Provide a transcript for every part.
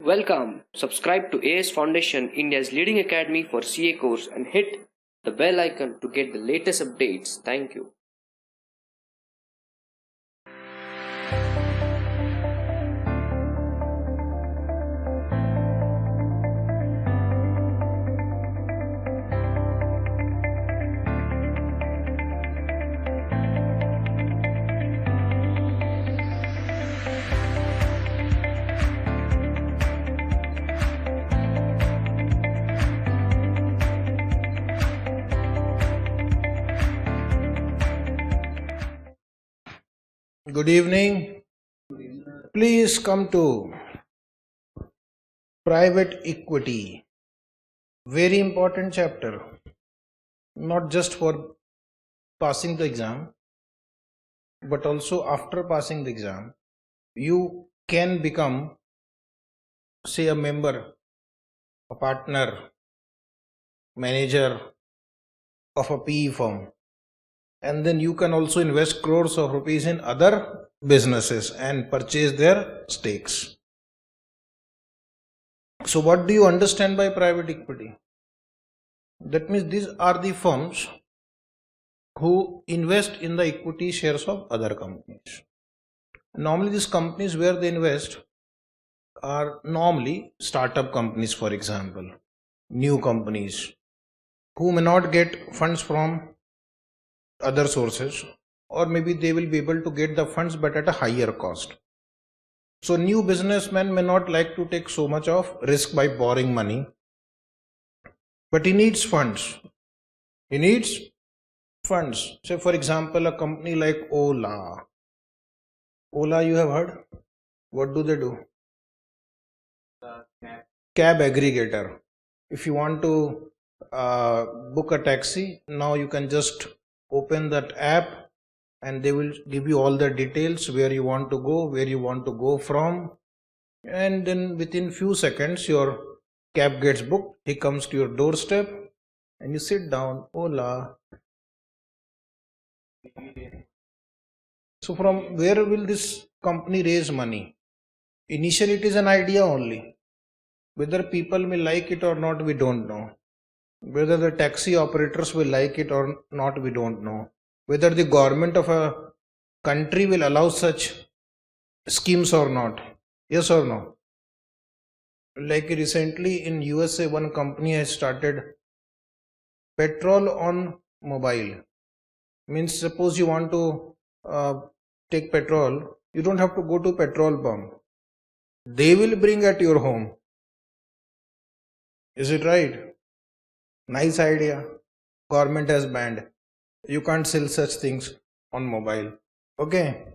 Welcome. Subscribe to AS Foundation, India's leading academy for CA course, and hit the bell icon to get the latest updates. Thank you. Good evening. Please come to private equity. Very important chapter. Not just for passing the exam, but also after passing the exam, you can become, say, a member, a partner, manager of a PE firm. And then you can also invest crores of rupees in other businesses and purchase their stakes. So what do you understand by private equity? That means these are the firms who invest in the equity shares of other companies. Normally these companies where they invest are normally startup companies, for example, new companies who may not get funds from other sources, or maybe they will be able to get the funds but at a higher cost. So new businessman may not like to take so much of risk by borrowing money, but he needs funds. Say for example, a company like Ola, you have heard? What do they do? Cab aggregator. If you want to book a taxi, now you can just open that app and they will give you all the details, where you want to go from, and then within few seconds your cab gets booked. He comes to your doorstep and you sit down. Ola. So from where will this company raise money? Initially it is an idea only. Whether people may like it or not, we don't know. Whether the taxi operators will like it or not, we don't know. Whether the government of a country will allow such schemes or not. Yes or no? Like recently in USA, one company has started petrol on mobile. Means suppose you want to take petrol, you don't have to go to petrol pump. They will bring at your home. Is it right? Nice idea. Government has banned. You can't sell such things on mobile. Okay.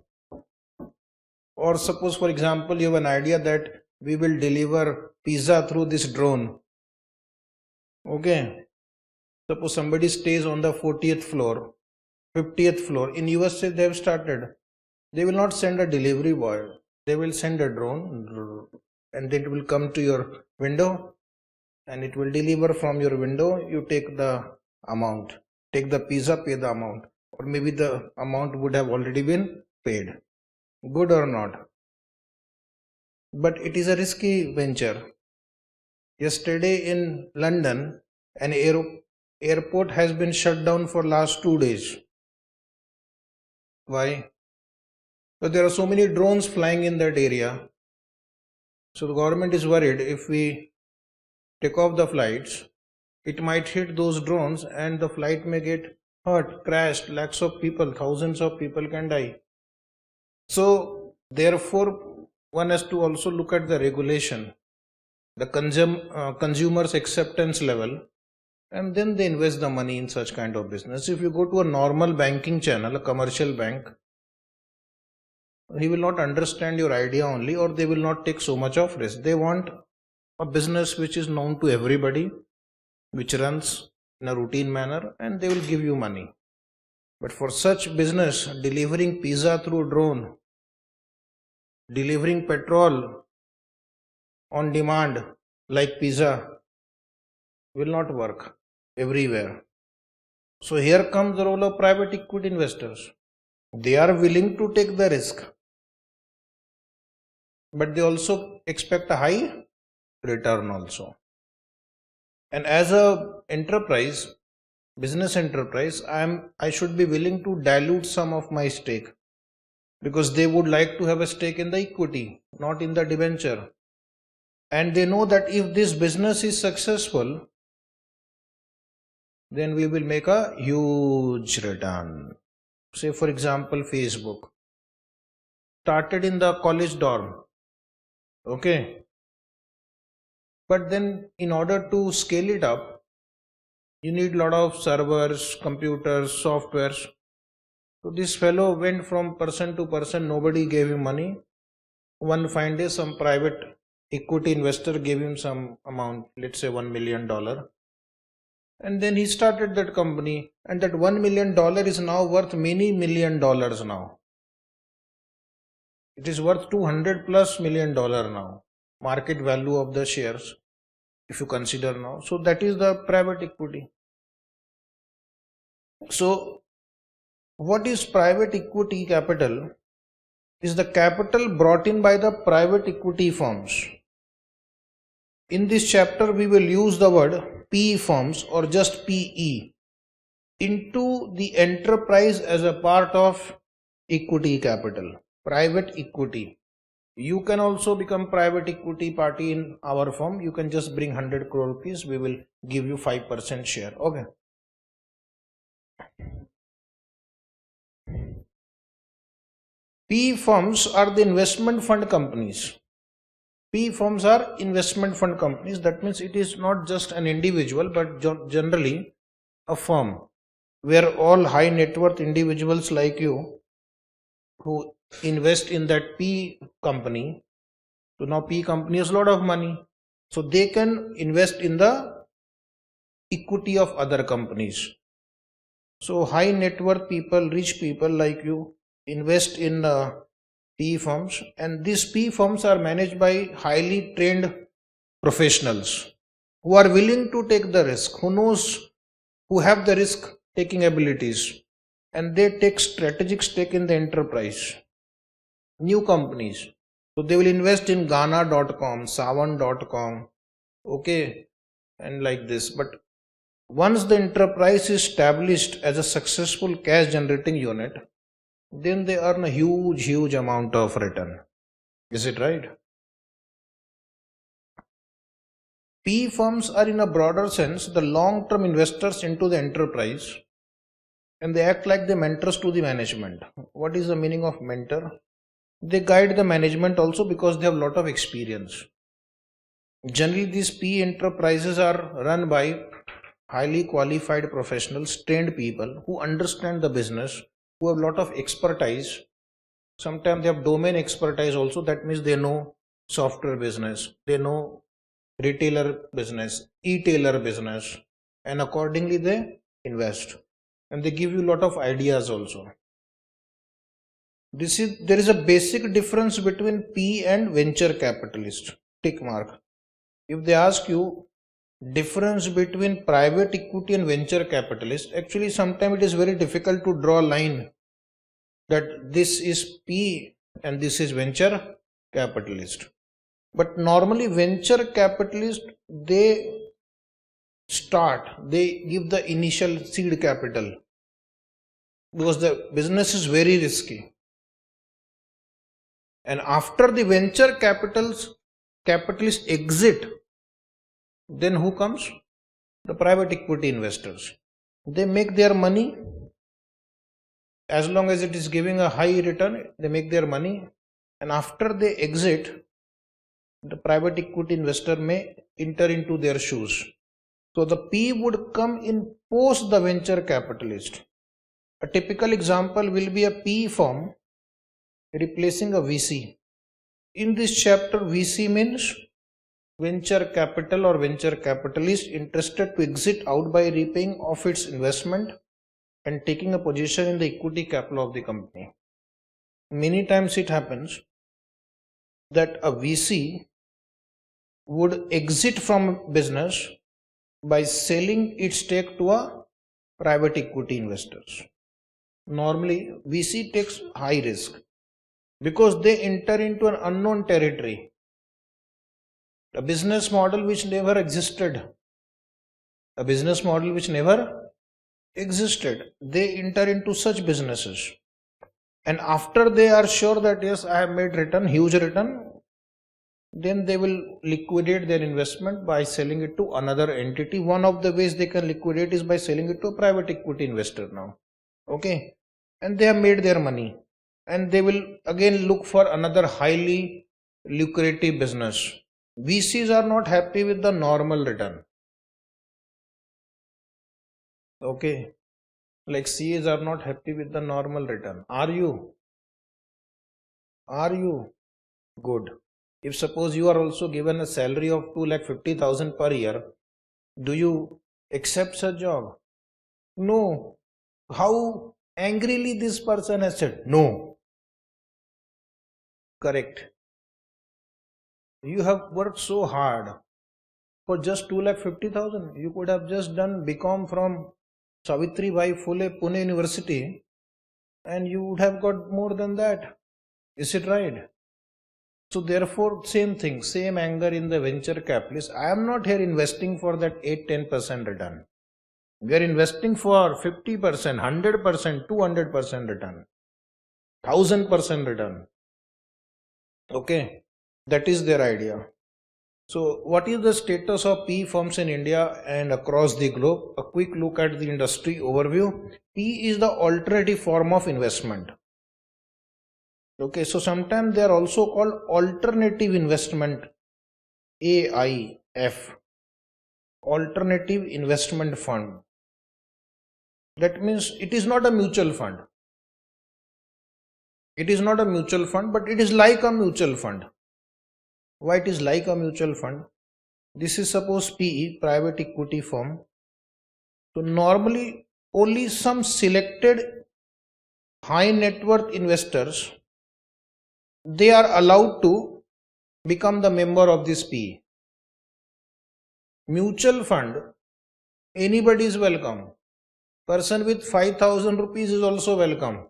Or suppose, for example, you have an idea that we will deliver pizza through this drone. Okay. Suppose somebody stays on the 40th floor, 50th floor. In USA, they have started. They will not send a delivery boy. They will send a drone and it will come to your window and it will deliver from your window. You take the amount, take the pizza, pay the amount, or maybe the amount would have already been paid. Good or not? But it is a risky venture. Yesterday in London, an airport has been shut down for last 2 days. Why? So there are so many drones flying in that area. So the government is worried if we take off the flights, it might hit those drones and the flight may get hurt, crashed, lakhs of people, thousands of people can die. So therefore one has to also look at the regulation, the consumer's acceptance level, and then they invest the money in such kind of business. If you go to a normal banking channel, a commercial bank, he will not understand your idea only, or they will not take so much of risk. They want a business which is known to everybody, which runs in a routine manner, and they will give you money. But for such business, delivering pizza through drone, delivering petrol on demand like pizza, will not work everywhere. So here comes the role of private equity investors. They are willing to take the risk, but they also expect a high return also. And as a enterprise, business enterprise, I should be willing to dilute some of my stake, because they would like to have a stake in the equity, not in the debenture. And they know that if this business is successful, then we will make a huge return. Say for example, Facebook started in the college dorm, okay, but then in order to scale it up, you need a lot of servers, computers, softwares. So this fellow went from person to person, nobody gave him money. One fine day, some private equity investor gave him some amount, let's say $1 million. And then he started that company, and that $1 million is now worth many $1 million now. It is worth $200+ million now, market value of the shares, if you consider now. So that is the private equity. So what is private equity capital? Is the capital brought in by the private equity firms. In this chapter, we will use the word PE firms or just PE into the enterprise as a part of equity capital, private equity. You can also become private equity party in our firm. You can just bring 100 crore rupees. We will give you 5% share. Okay. PE firms are the investment fund companies. PE firms are investment fund companies. That means it is not just an individual, but generally a firm where all high net worth individuals like you who invest in that PE company. So now PE company has a lot of money. So they can invest in the equity of other companies. So high net worth people, rich people like you invest in PE firms, and these PE firms are managed by highly trained professionals who are willing to take the risk, who have the risk taking abilities, and they take strategic stake in the enterprise, new companies. So they will invest in Ghana.com, Savan.com, okay, and like this. But once the enterprise is established as a successful cash generating unit, then they earn a huge amount of return. Is it right? PE firms are, in a broader sense, the long-term investors into the enterprise, and they act like the mentors to the management. What is the meaning of mentor? They guide the management also because they have a lot of experience. Generally, these PE enterprises are run by highly qualified professionals, trained people who understand the business, who have a lot of expertise. Sometimes they have domain expertise also. That means they know software business, they know retailer business, e-tailer business, and accordingly they invest, and they give you a lot of ideas also. There is a basic difference between PE and venture capitalist. Tick mark. If they ask you difference between private equity and venture capitalist, actually sometimes it is very difficult to draw a line that this is PE and this is venture capitalist. But normally venture capitalist, they give the initial seed capital because the business is very risky. And after the venture capitalist exit, then who comes? The private equity investors. They make their money. As long as it is giving a high return, they make their money. And after they exit, the private equity investor may enter into their shoes. So the P would come in post the venture capitalist. A typical example will be a PE firm replacing a VC. In this chapter, VC means venture capital or venture capitalist interested to exit out by repaying off its investment and taking a position in the equity capital of the company. Many times it happens that a VC would exit from business by selling its stake to a private equity investors. Normally, VC takes high risk because they enter into an unknown territory. A business model which never existed. A business model which never existed. They enter into such businesses. And after they are sure that yes, I have made return, huge return, then they will liquidate their investment by selling it to another entity. One of the ways they can liquidate is by selling it to a private equity investor now. Okay. And they have made their money. And they will again look for another highly lucrative business. VCs are not happy with the normal return. Okay. Like CAs are not happy with the normal return. Are you? Are you? Good. If suppose you are also given a salary of 2,50,000 per year, do you accept such job? No. How angrily this person has said no. Correct. You have worked so hard for just 2,50,000. You could have just done BCom from Savitribai Phule Pune University and you would have got more than that. Is it right? So therefore, same thing, same anger in the venture capitalist. I am not here investing for that 8-10% return. We are investing for 50%, 100%, 200% return, 1000% return. Okay, that is their idea. So what is the status of PE firms in India and across the globe? A quick look at the industry overview. PE is the alternative form of investment. Okay, so sometimes they are also called alternative investment, AIF, alternative investment fund. That means it is not a mutual fund. It is not a mutual fund, but it is like a mutual fund. Why it is like a mutual fund? This is suppose PE, private equity firm. So normally only some selected high net worth investors, they are allowed to become the member of this PE. Mutual fund, anybody is welcome. Person with 5,000 rupees is also welcome.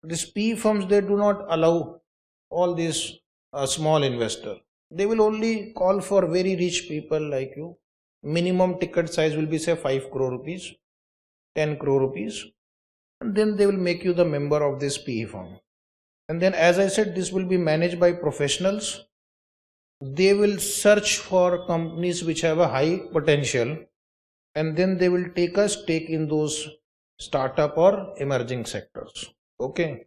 These PE firms, they do not allow all these small investors. They will only call for very rich people like you. Minimum ticket size will be say 5 crore rupees, 10 crore rupees. And then they will make you the member of this PE firm. And then as I said, this will be managed by professionals. They will search for companies which have a high potential and then they will take a stake in those startup or emerging sectors. Okay.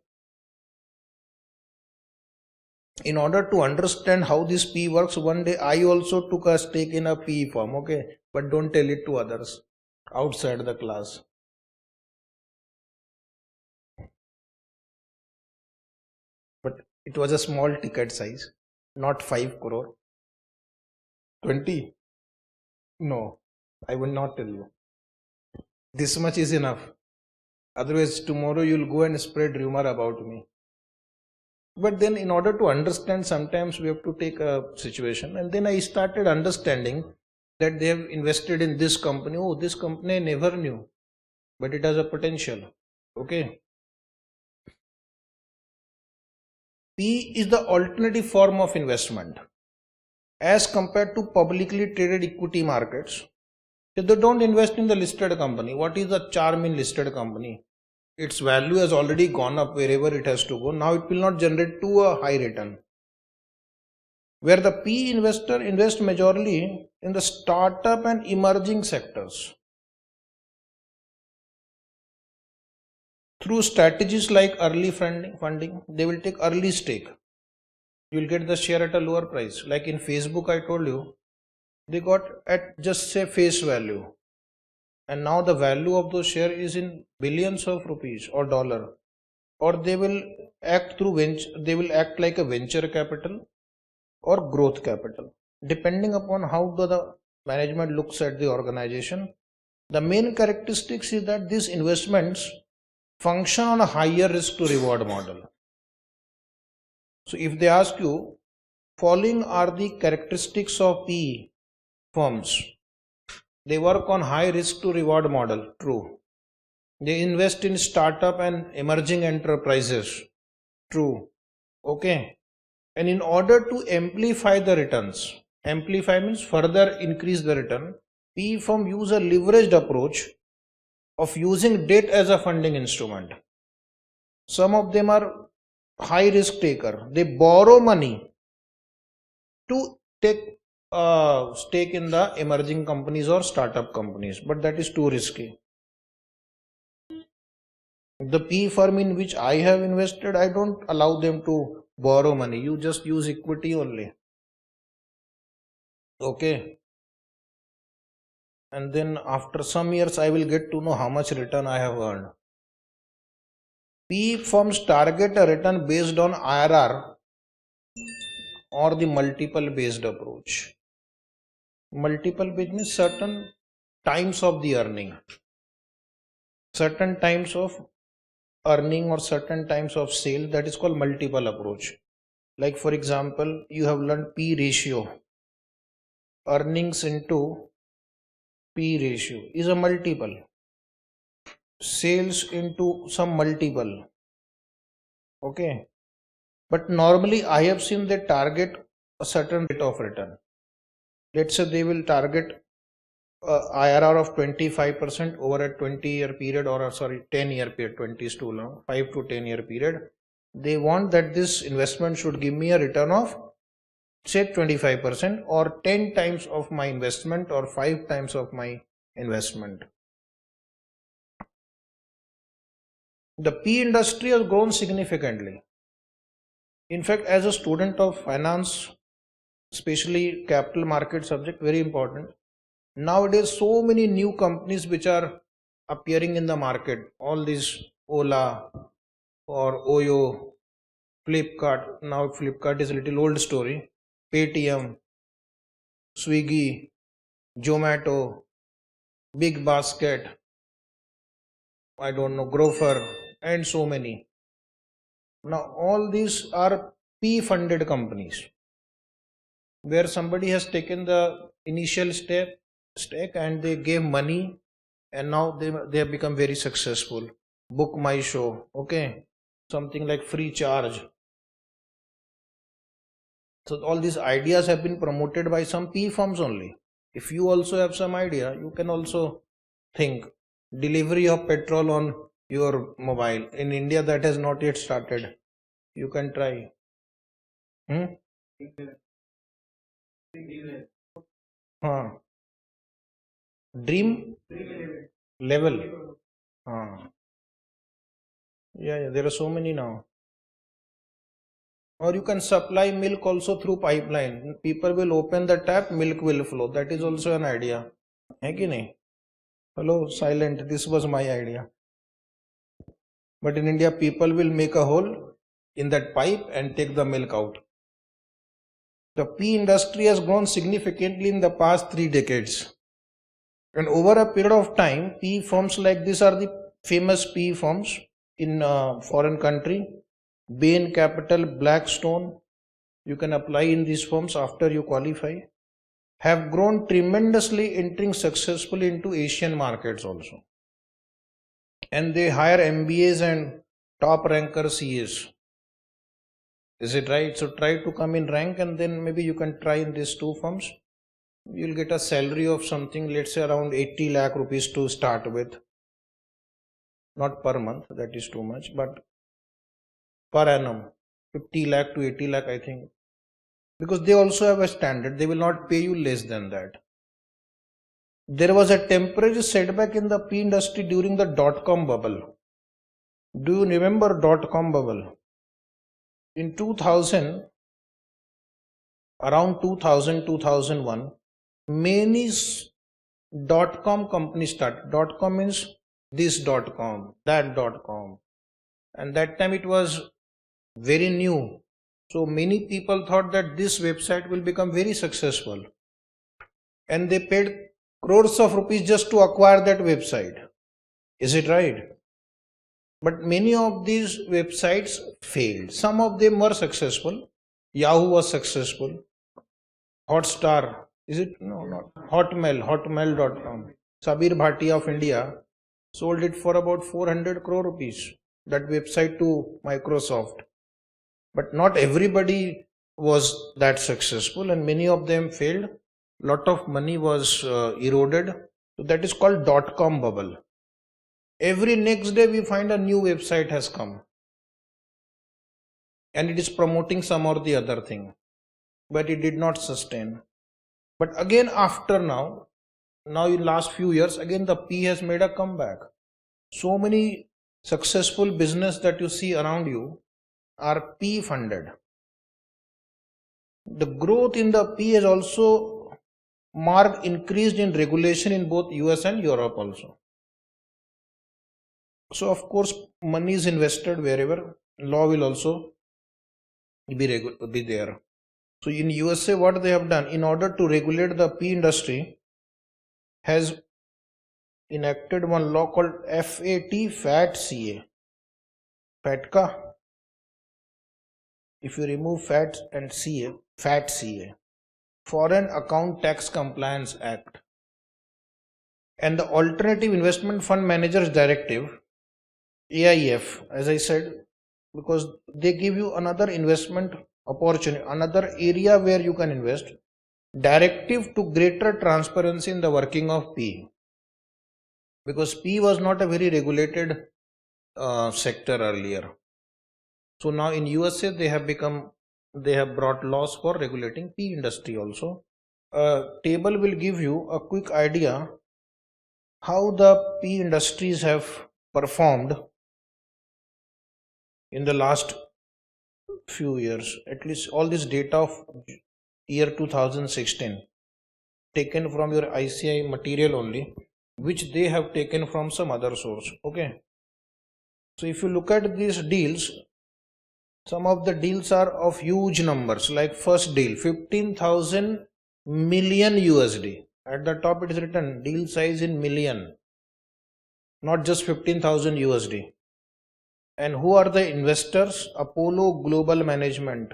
In order to understand how this PE works, one day I also took a stake in a PE firm. Okay. But don't tell it to others outside the class. But it was a small ticket size, not 5 crore. 20? No, I will not tell you. This much is enough. Otherwise, tomorrow you will go and spread rumor about me. But then in order to understand, sometimes we have to take a situation. And then I started understanding that they have invested in this company. Oh, this company I never knew, but it has a potential. Okay. P is the alternative form of investment as compared to publicly traded equity markets. They don't invest in the listed company. What is the charm in listed company? Its value has already gone up wherever it has to go. Now it will not generate to a high return. Where the P investor invests majorly in the startup and emerging sectors. Through strategies like early funding, they will take early stake. You will get the share at a lower price. Like in Facebook, I told you, they got at just say face value. And now the value of those share is in billions of rupees or dollar. Or they will act through they will act like a venture capital or growth capital. Depending upon how the management looks at the organization, the main characteristics is that these investments function on a higher risk to reward model. So if they ask you, following are the characteristics of PE firms. They work on high risk to reward model. True. They invest in startup and emerging enterprises. True. Okay. And in order to amplify the returns, Amplify means further increase the return. PE firm use a leveraged approach of using debt as a funding instrument. Some of them are high risk taker. They borrow money to take a stake in the emerging companies or startup companies, but that is too risky. The PE firm in which I have invested, I don't allow them to borrow money. You just use equity only. Okay. And then after some years, I will get to know how much return I have earned. PE firms target a return based on IRR or the multiple based approach. Multiple based means certain times of the earning. Certain times of earning or certain times of sale, that is called multiple approach. Like for example, you have learned P ratio. Earnings into P ratio is a multiple. Sales into some multiple. Okay. But normally I have seen they target a certain rate of return. Let's say they will target IRR of 25% over a 20-year period, or 10-year period. 20 is too long. 5 to 10-year period. They want that this investment should give me a return of say 25% or 10 times of my investment or 5 times of my investment. The PE industry has grown significantly. In fact, as a student of finance, especially capital market subject, very important. Nowadays, so many new companies which are appearing in the market, all these Ola or Oyo, Flipkart. Now Flipkart is a little old story. Paytm, Swiggy, Zomato, Big Basket, I don't know, Grover, and so many. Now all these are P funded companies where somebody has taken the initial stake and they gave money, and now they have become very successful. Book My Show, okay, something like free charge. So all these ideas have been promoted by some PE firms only. If you also have some idea, you can also think. Delivery of petrol on your mobile. In India, that has not yet started. You can try. Dream level. Yeah, there are so many now. Or you can supply milk also through pipeline. People will open the tap, milk will flow. That is also an idea. Hai ki nahi? Hello, silent. This was my idea. But in India, people will make a hole in that pipe and take the milk out. The PE industry has grown significantly in the past 3 decades. And over a period of time, PE firms like this are the famous PE firms in foreign country. Bain Capital, Blackstone, you can apply in these firms after you qualify, have grown tremendously, entering successfully into Asian markets also. And they hire MBAs and top ranker CAs. Is it right? So try to come in rank, and then maybe you can try in these 2 firms. You'll get a salary of something, let's say around 80 lakh rupees to start with. Not per month, that is too much, but per annum, 50 lakh to 80 lakh, I think. Because they also have a standard, they will not pay you less than that. There was a temporary setback in the PE industry during the dot-com bubble. Do you remember dot-com bubble? In 2000, around 2000, 2001, many dot-com companies started. Dot-com means this dot-com, that dot-com. And that time it was very new. So many people thought that this website will become very successful. And they paid crores of rupees just to acquire that website. Is it right? But many of these websites failed. Some of them were successful. Yahoo was successful. Hotstar, is it? No, not. Hotmail.com. Sabir Bhatia of India sold it for about 400 crore rupees, that website, to Microsoft. But not everybody was that successful, and many of them failed. Lot of money was eroded. So that is called dot-com bubble. Every next day we find a new website has come and it is promoting some or the other thing, but it did not sustain. But again, after now in last few years, again the P has made a comeback. So many successful business that you see around you are P funded. The growth in the P has also marked increased in regulation in both US and Europe also. So of course money is invested wherever, law will also be there. So in USA, what they have done in order to regulate the P industry, has enacted one law called FATCA. FATCA. If you remove FAT and CA, FATCA, Foreign Account Tax Compliance Act, and the Alternative Investment Fund Managers Directive, AIF, as I said, because they give you another investment opportunity, another area where you can invest. Directive to greater transparency in the working of P, because P was not a very regulated sector earlier. So now in USA they have brought laws for regulating P industry also. Table will give you a quick idea how the P industries have performed in the last few years. At least all this data of year 2016 taken from your ICI material only, which they have taken from some other source. Okay, so if you look at these deals, some of the deals are of huge numbers. Like first deal, 15,000 million USD. At the top it is written deal size in million, not just 15,000 USD. And who are the investors? Apollo Global Management,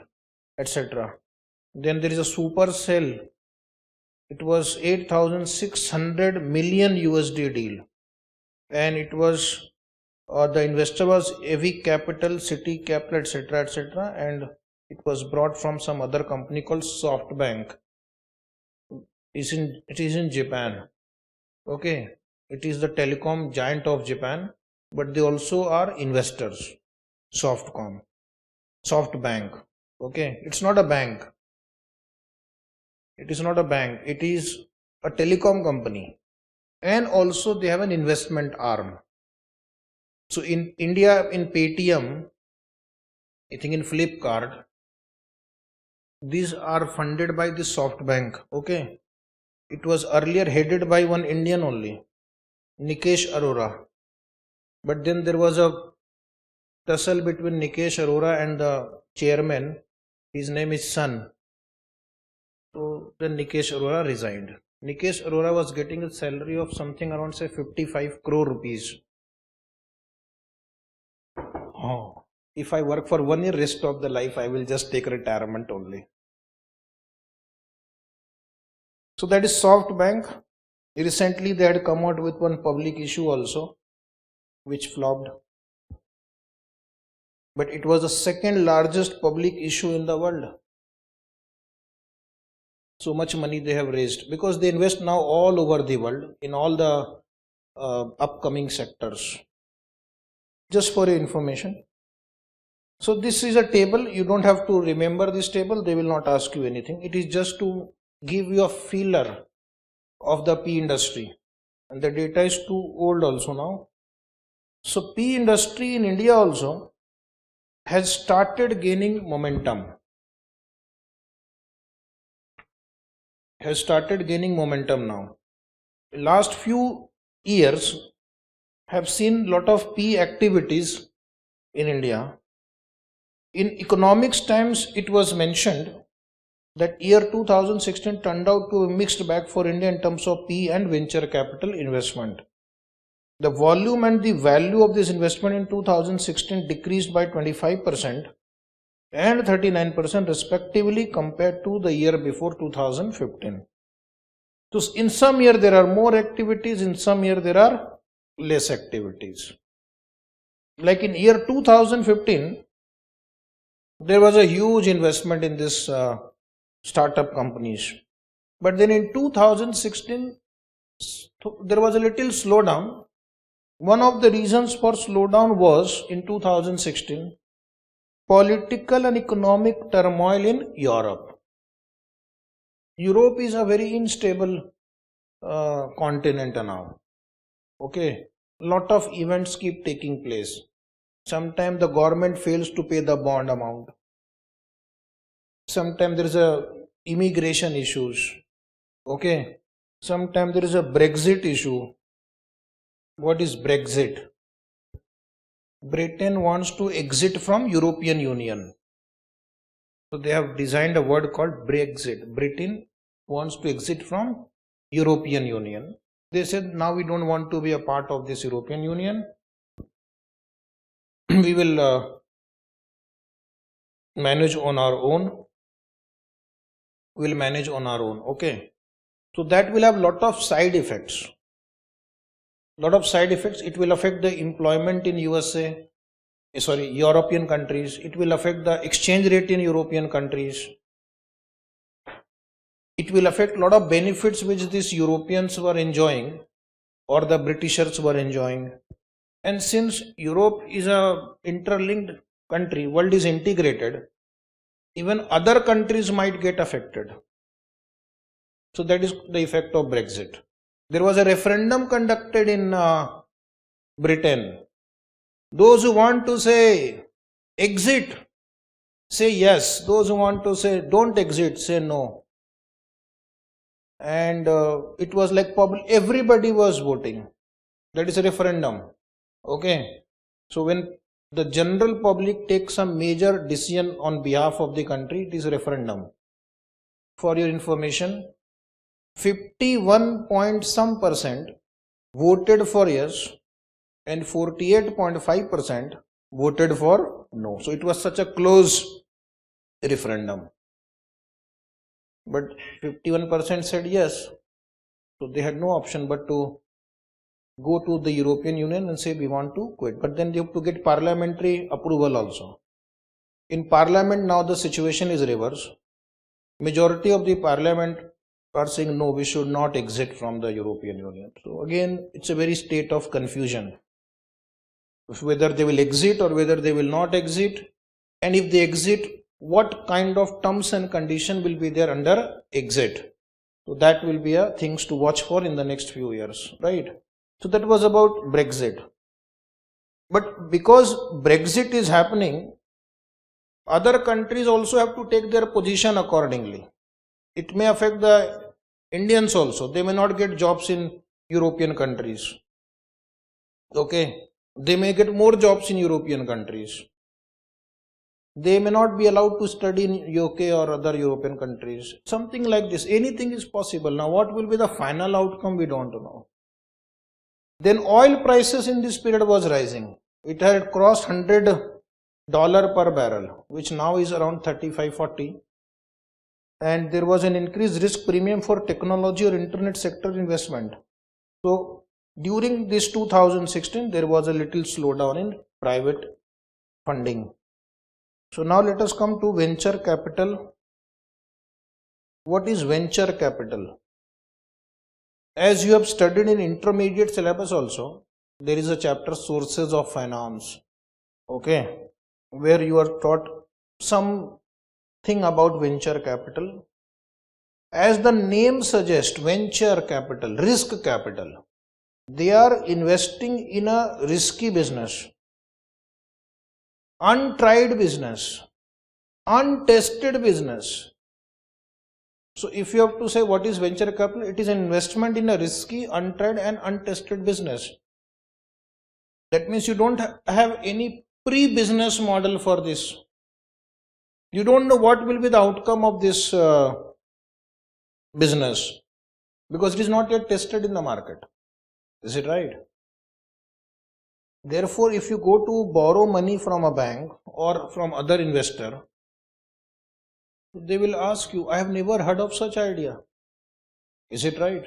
etc. Then there is a Supercell. It was 8,600 million USD deal, and it was the investor was AV Capital, City Capital, etc., etc., and it was brought from some other company called SoftBank. It is in Japan. Okay, it is the telecom giant of Japan, but they also are investors. SoftBank. Okay, it's not a bank. It is not a bank. It is a telecom company, and also they have an investment arm. So in India, in Paytm, I think in Flipkart, these are funded by the SoftBank. Okay, it was earlier headed by one Indian only, Nikesh Arora, but then there was a tussle between Nikesh Arora and the chairman. His name is Sun. So then Nikesh Arora resigned. Nikesh Arora was getting a salary of something around say 55 crore rupees. Oh, if I work for 1 year, rest of the life I will just take retirement only. So that is SoftBank. Recently they had come out with one public issue also, which flopped. But it was the second largest public issue in the world. So much money they have raised, because they invest now all over the world in all the upcoming sectors. Just for your information. So this is a table. You don't have to remember this table. They will not ask you anything. It is just to give you a feeler of the P industry. And the data is too old also now. So P industry in India also has started gaining momentum. Now. Last few years have seen lot of P activities in India. In economics times, it was mentioned that year 2016 turned out to a mixed bag for India in terms of P and venture capital investment. The volume and the value of this investment in 2016 decreased by 25% and 39% respectively compared to the year before 2015. So in some year there are more activities, in some year there are less activities. Like in year 2015, There was a huge investment in this startup companies. But then in 2016, there was a little slowdown. One of the reasons for slowdown was in 2016, political and economic turmoil in Europe. Europe is a very unstable continent now. Okay, lot of events keep taking place. Sometimes the government fails to pay the bond amount. Sometimes there is a immigration issues. Okay, sometimes there is a Brexit issue. What is Brexit? Britain wants to exit from European Union. So they have designed a word called Brexit. Britain wants to exit from European Union. They said now we don't want to be a part of this European Union. We will manage on our own. We'll manage on our own. Okay. So that will have lot of side effects. It will affect the employment in European countries. It will affect the exchange rate in European countries. It will affect a lot of benefits which these Europeans were enjoying or the Britishers were enjoying. And since Europe is a interlinked country, world is integrated, even other countries might get affected. So that is the effect of Brexit. There was a referendum conducted in Britain. Those who want to say exit, say yes. Those who want to say don't exit, say no. And it was like everybody was voting. That is a referendum. Okay. So when the general public takes some major decision on behalf of the country, it is a referendum. For your information, 51% voted for yes and 48.5% voted for no. So it was such a close referendum. But 51% said yes. So they had no option but to go to the European Union and say we want to quit. But then they have to get parliamentary approval also. In parliament now the situation is reverse. Majority of the parliament are saying no, we should not exit from the European Union. So again, it's a very state of confusion. Whether they will exit or whether they will not exit, and if they exit, what kind of terms and condition will be there under exit. So that will be a things to watch for in the next few years, right? So that was about Brexit. But because Brexit is happening, other countries also have to take their position accordingly. It may affect the Indians also. They may not get jobs in European countries. Okay. They may get more jobs in European countries. They may not be allowed to study in UK or other European countries. Something like this. Anything is possible. Now what will be the final outcome? We don't know. Then oil prices in this period was rising. It had crossed $100 per barrel, which now is around 35-40. And there was an increased risk premium for technology or internet sector investment. So during this 2016, there was a little slowdown in private funding. So now let us come to venture capital. What is venture capital? As you have studied in intermediate syllabus also, there is a chapter sources of finance. Okay, where you are taught something about venture capital. As the name suggests, venture capital, risk capital. They are investing in a risky business, untried business, untested business. So if you have to say what is venture capital, it is an investment in a risky, untried and untested business. That means you don't have any pre-business model for this. You don't know what will be the outcome of this business because it is not yet tested in the market. Is it right? Therefore, if you go to borrow money from a bank or from other investor, they will ask you, I have never heard of such idea. Is it right?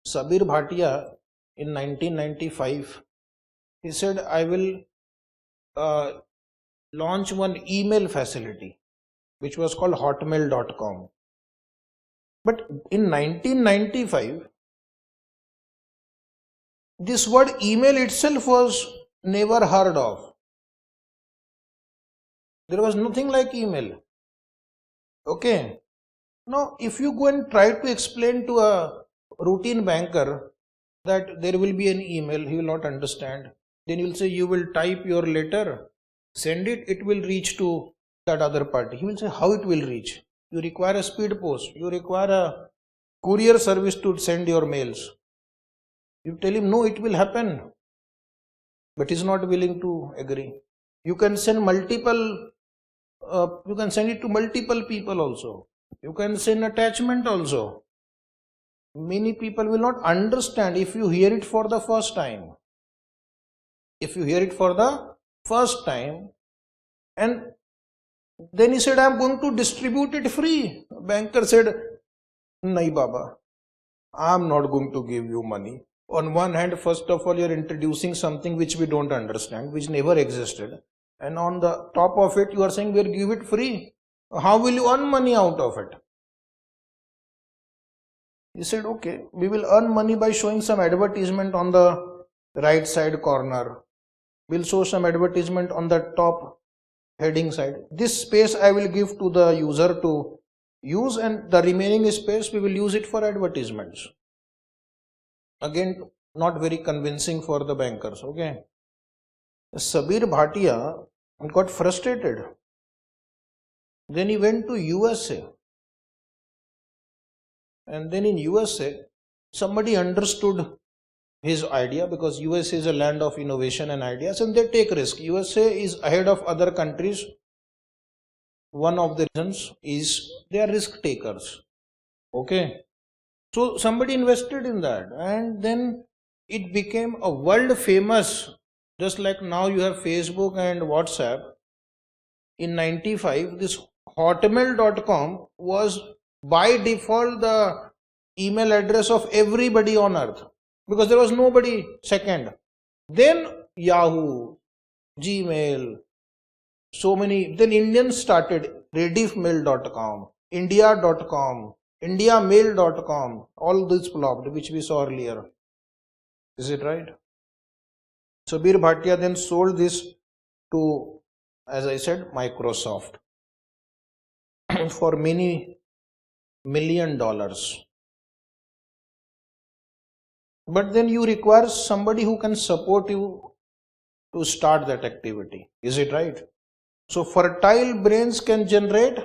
Sabir Bhatia in 1995, he said, I will launch one email facility which was called hotmail.com. But in 1995, this word email itself was never heard of. There was nothing like email. Okay. Now, if you go and try to explain to a routine banker that there will be an email, he will not understand. Then you will say you will type your letter, send it, it will reach to that other party. He will say how it will reach. You require a speed post, you require a courier service to send your mails. You tell him no, it will happen, but he is not willing to agree. You can send multiple, you can send it to multiple people also. You can send attachment also. Many people will not understand if you hear it for the first time. If you hear it for the first time, and then he said, I am going to distribute it free. Banker said, Nahi Baba, I am not going to give you money. On one hand, first of all, you are introducing something which we don't understand, which never existed. And on the top of it, you are saying we will give it free. How will you earn money out of it? He said, okay, we will earn money by showing some advertisement on the right side corner. We'll show some advertisement on the top heading side. This space I will give to the user to use, and the remaining space we will use it for advertisements. Again, not very convincing for the bankers. Okay. Sabir Bhatia got frustrated. Then he went to USA. And then in USA, somebody understood his idea, because USA is a land of innovation and ideas, and they take risk. USA is ahead of other countries. One of the reasons is they are risk takers. Okay. So somebody invested in that, and then it became a world famous, just like now you have Facebook and WhatsApp. In 95, this hotmail.com was by default the email address of everybody on earth, because there was nobody second. Then Yahoo, Gmail, so many. Then Indians started rediffmail.com, india.com, indiamail.com, all this flopped, which we saw earlier. Is it right? Sabir Bhatia then sold this to, as I said, Microsoft for many $1 million. But then you require somebody who can support you to start that activity. Is it right? So fertile brains can generate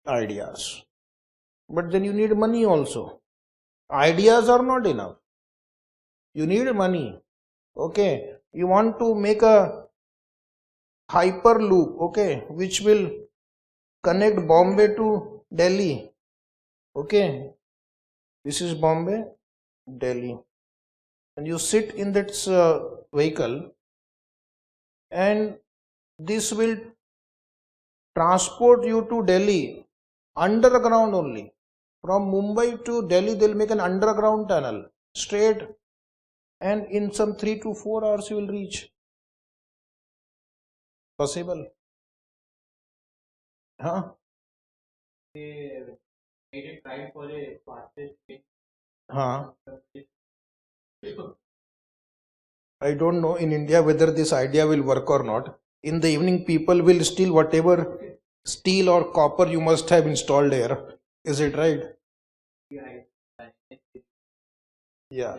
ideas. But then you need money also. Ideas are not enough. You need money. Okay. You want to make a hyperloop, okay, which will connect Bombay to Delhi. Okay. This is Bombay, Delhi. And you sit in that vehicle, and this will transport you to Delhi underground only. From Mumbai to Delhi, they'll make an underground tunnel straight, and in some 3 to 4 hours you will reach. Possible? Huh? They made it right for a fastest way. Huh? I don't know in India whether this idea will work or not. In the evening, people will steal whatever steel or copper you must have installed here. Is it right? Yeah.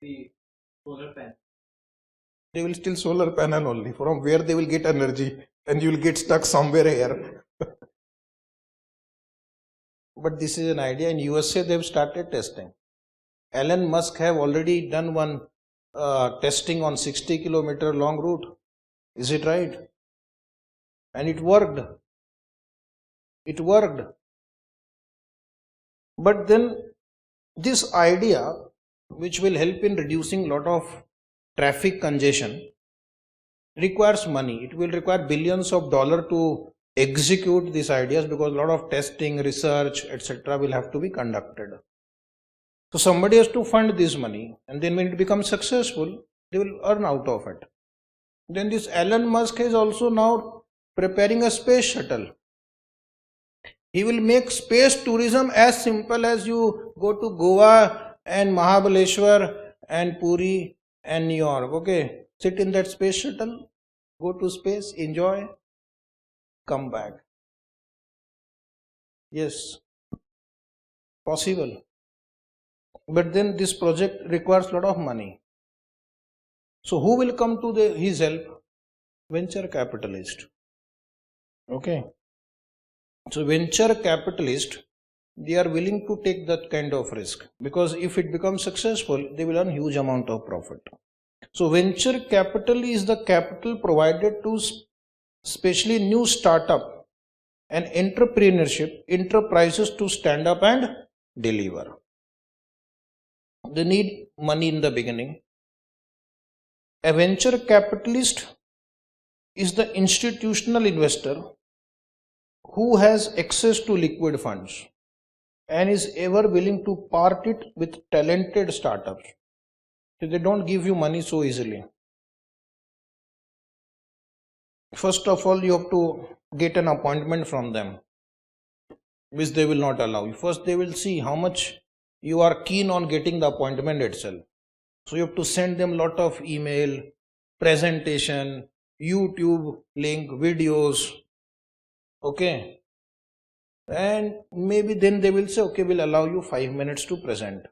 The solar panel. They will steal solar panel only. From where they will get energy, and you will get stuck somewhere here. But this is an idea. In USA, they have started testing. Elon Musk have already done one testing on 60-kilometer long route. Is it right? And it worked. It worked. But then this idea, which will help in reducing lot of traffic congestion, requires money. It will require billions of dollars to execute these ideas, because a lot of testing, research, etc. will have to be conducted. So somebody has to fund this money, and then when it becomes successful, they will earn out of it. Then this Elon Musk is also now preparing a space shuttle. He will make space tourism as simple as you go to Goa and Mahabaleshwar and Puri and New York. Okay, sit in that space shuttle, go to space, enjoy, come back. Yes, possible. But then this project requires a lot of money. So who will come to his help? Venture capitalist. Okay. So venture capitalist, they are willing to take that kind of risk, because if it becomes successful, they will earn huge amount of profit. So venture capital is the capital provided to especially new startup and entrepreneurship enterprises to stand up and deliver. They need money in the beginning. A venture capitalist is the institutional investor who has access to liquid funds and is ever willing to part it with talented startups. So they don't give you money so easily. First of all, you have to get an appointment from them, which they will not allow you. First, they will see how much you are keen on getting the appointment itself. So you have to send them a lot of email, presentation, YouTube link, videos. Okay. And maybe then they will say, okay, we'll allow you 5 minutes to present.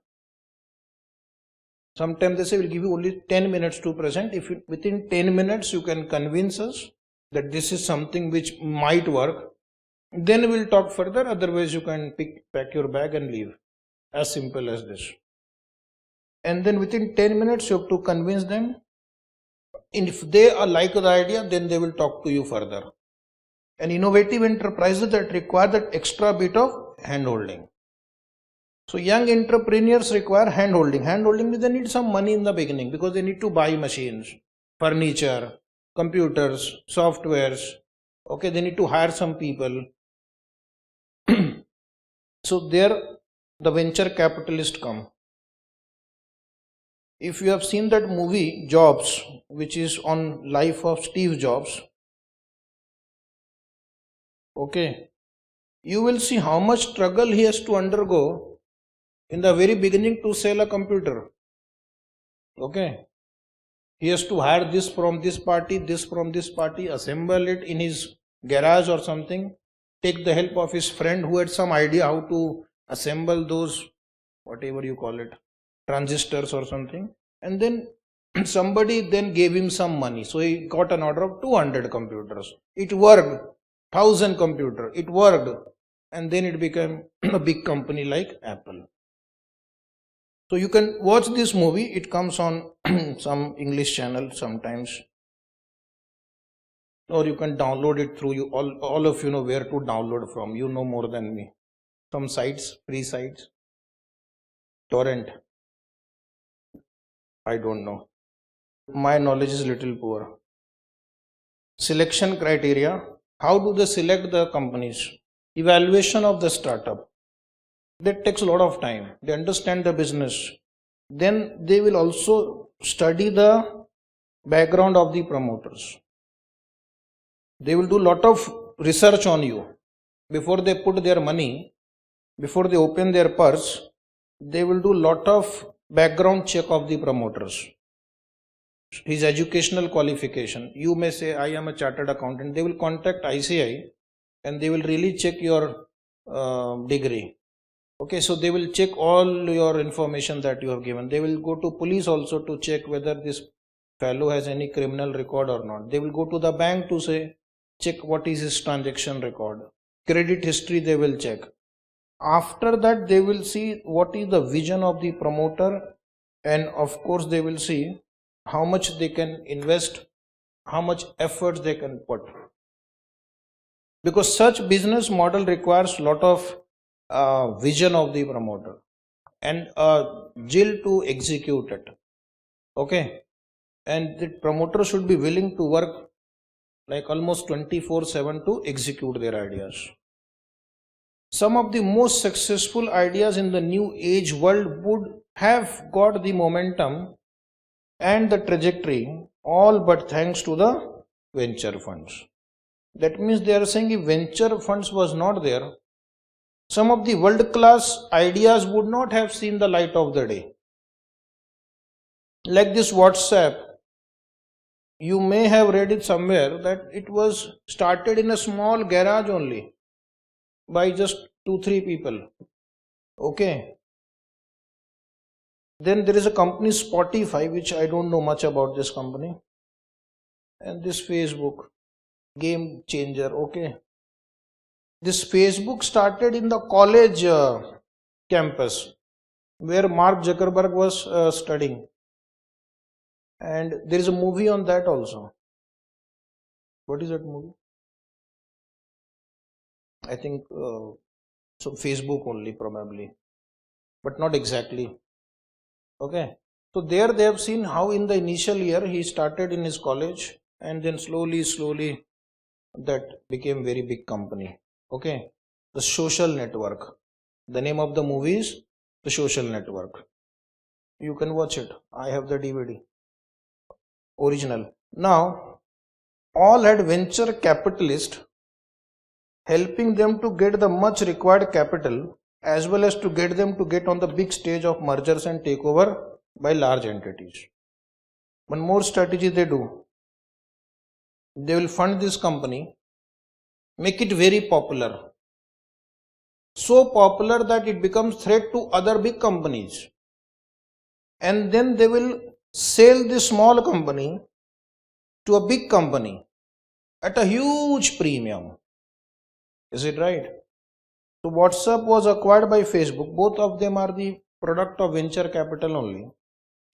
Sometimes they say, we'll give you only 10 minutes to present. If within 10 minutes you can convince us that this is something which might work, then we'll talk further. Otherwise, you can pack your bag and leave. As simple as this. And then within 10 minutes, you have to convince them. And if they like the idea, then they will talk to you further. And innovative enterprises that require that extra bit of hand-holding. So young entrepreneurs require hand-holding. Hand-holding means they need some money in the beginning, because they need to buy machines, furniture, computers, softwares. Okay, they need to hire some people. So there the venture capitalists come. If you have seen that movie Jobs, which is on life of Steve Jobs, okay, you will see how much struggle he has to undergo in the very beginning to sell a computer. Okay, he has to hire this from this party, assemble it in his garage or something, take the help of his friend who had some idea how to assemble those, whatever you call it, transistors or something, and then somebody then gave him some money. So he got an order of 200 computers. It worked. 1,000 computer. It worked. And then it became a big company like Apple. So you can watch this movie. It comes on some English channel sometimes. Or you can download it through you. All of you know where to download from. You know more than me. Some sites, free sites. Torrent. I don't know. My knowledge is little poor. Selection criteria. How do they select the companies? Evaluation of the startup. That takes a lot of time. They understand the business. Then they will also study the background of the promoters. They will do a lot of research on you. Before they put their money, before they open their purse, they will do a lot of background check of the promoters. His educational qualification. You may say, I am a chartered accountant. They will contact ICI and they will really check your degree. Okay, so they will check all your information that you have given. They will go to police also to check whether this fellow has any criminal record or not. They will go to the bank to say, check what is his transaction record. Credit history they will check. After that, they will see what is the vision of the promoter, and of course they will see how much they can invest, how much efforts they can put. Because such business model requires a lot of vision of the promoter and zeal to execute it. Okay, and the promoter should be willing to work like almost 24/7 to execute their ideas. Some of the most successful ideas in the new age world would have got the momentum and the trajectory All but thanks to the venture funds. That means they are saying if venture funds was not there, some of the world class ideas would not have seen the light of the day. Like this WhatsApp, you may have read it somewhere that it was started in a small garage only by just 2-3 people. Okay. Then there is a company Spotify, which I don't know much about this company. And this Facebook, game changer. Okay. This Facebook started in the college campus where Mark Zuckerberg was studying. And there is a movie on that also. What is that movie? I think so Facebook only probably, but not exactly. Okay. So there they have seen how in the initial year he started in his college and then slowly that became very big company. Okay. The Social Network. The name of the movie is The Social Network. You can watch it. I have the DVD. Original. Now, all had venture capitalists helping them to get the much required capital as well as to get them to get on the big stage of mergers and takeover by large entities. One more strategy they do. They will fund this company, make it very popular. So popular that it becomes threat to other big companies. And then they will sell this small company to a big company at a huge premium. Is it right? So WhatsApp was acquired by Facebook. Both of them are the product of venture capital only.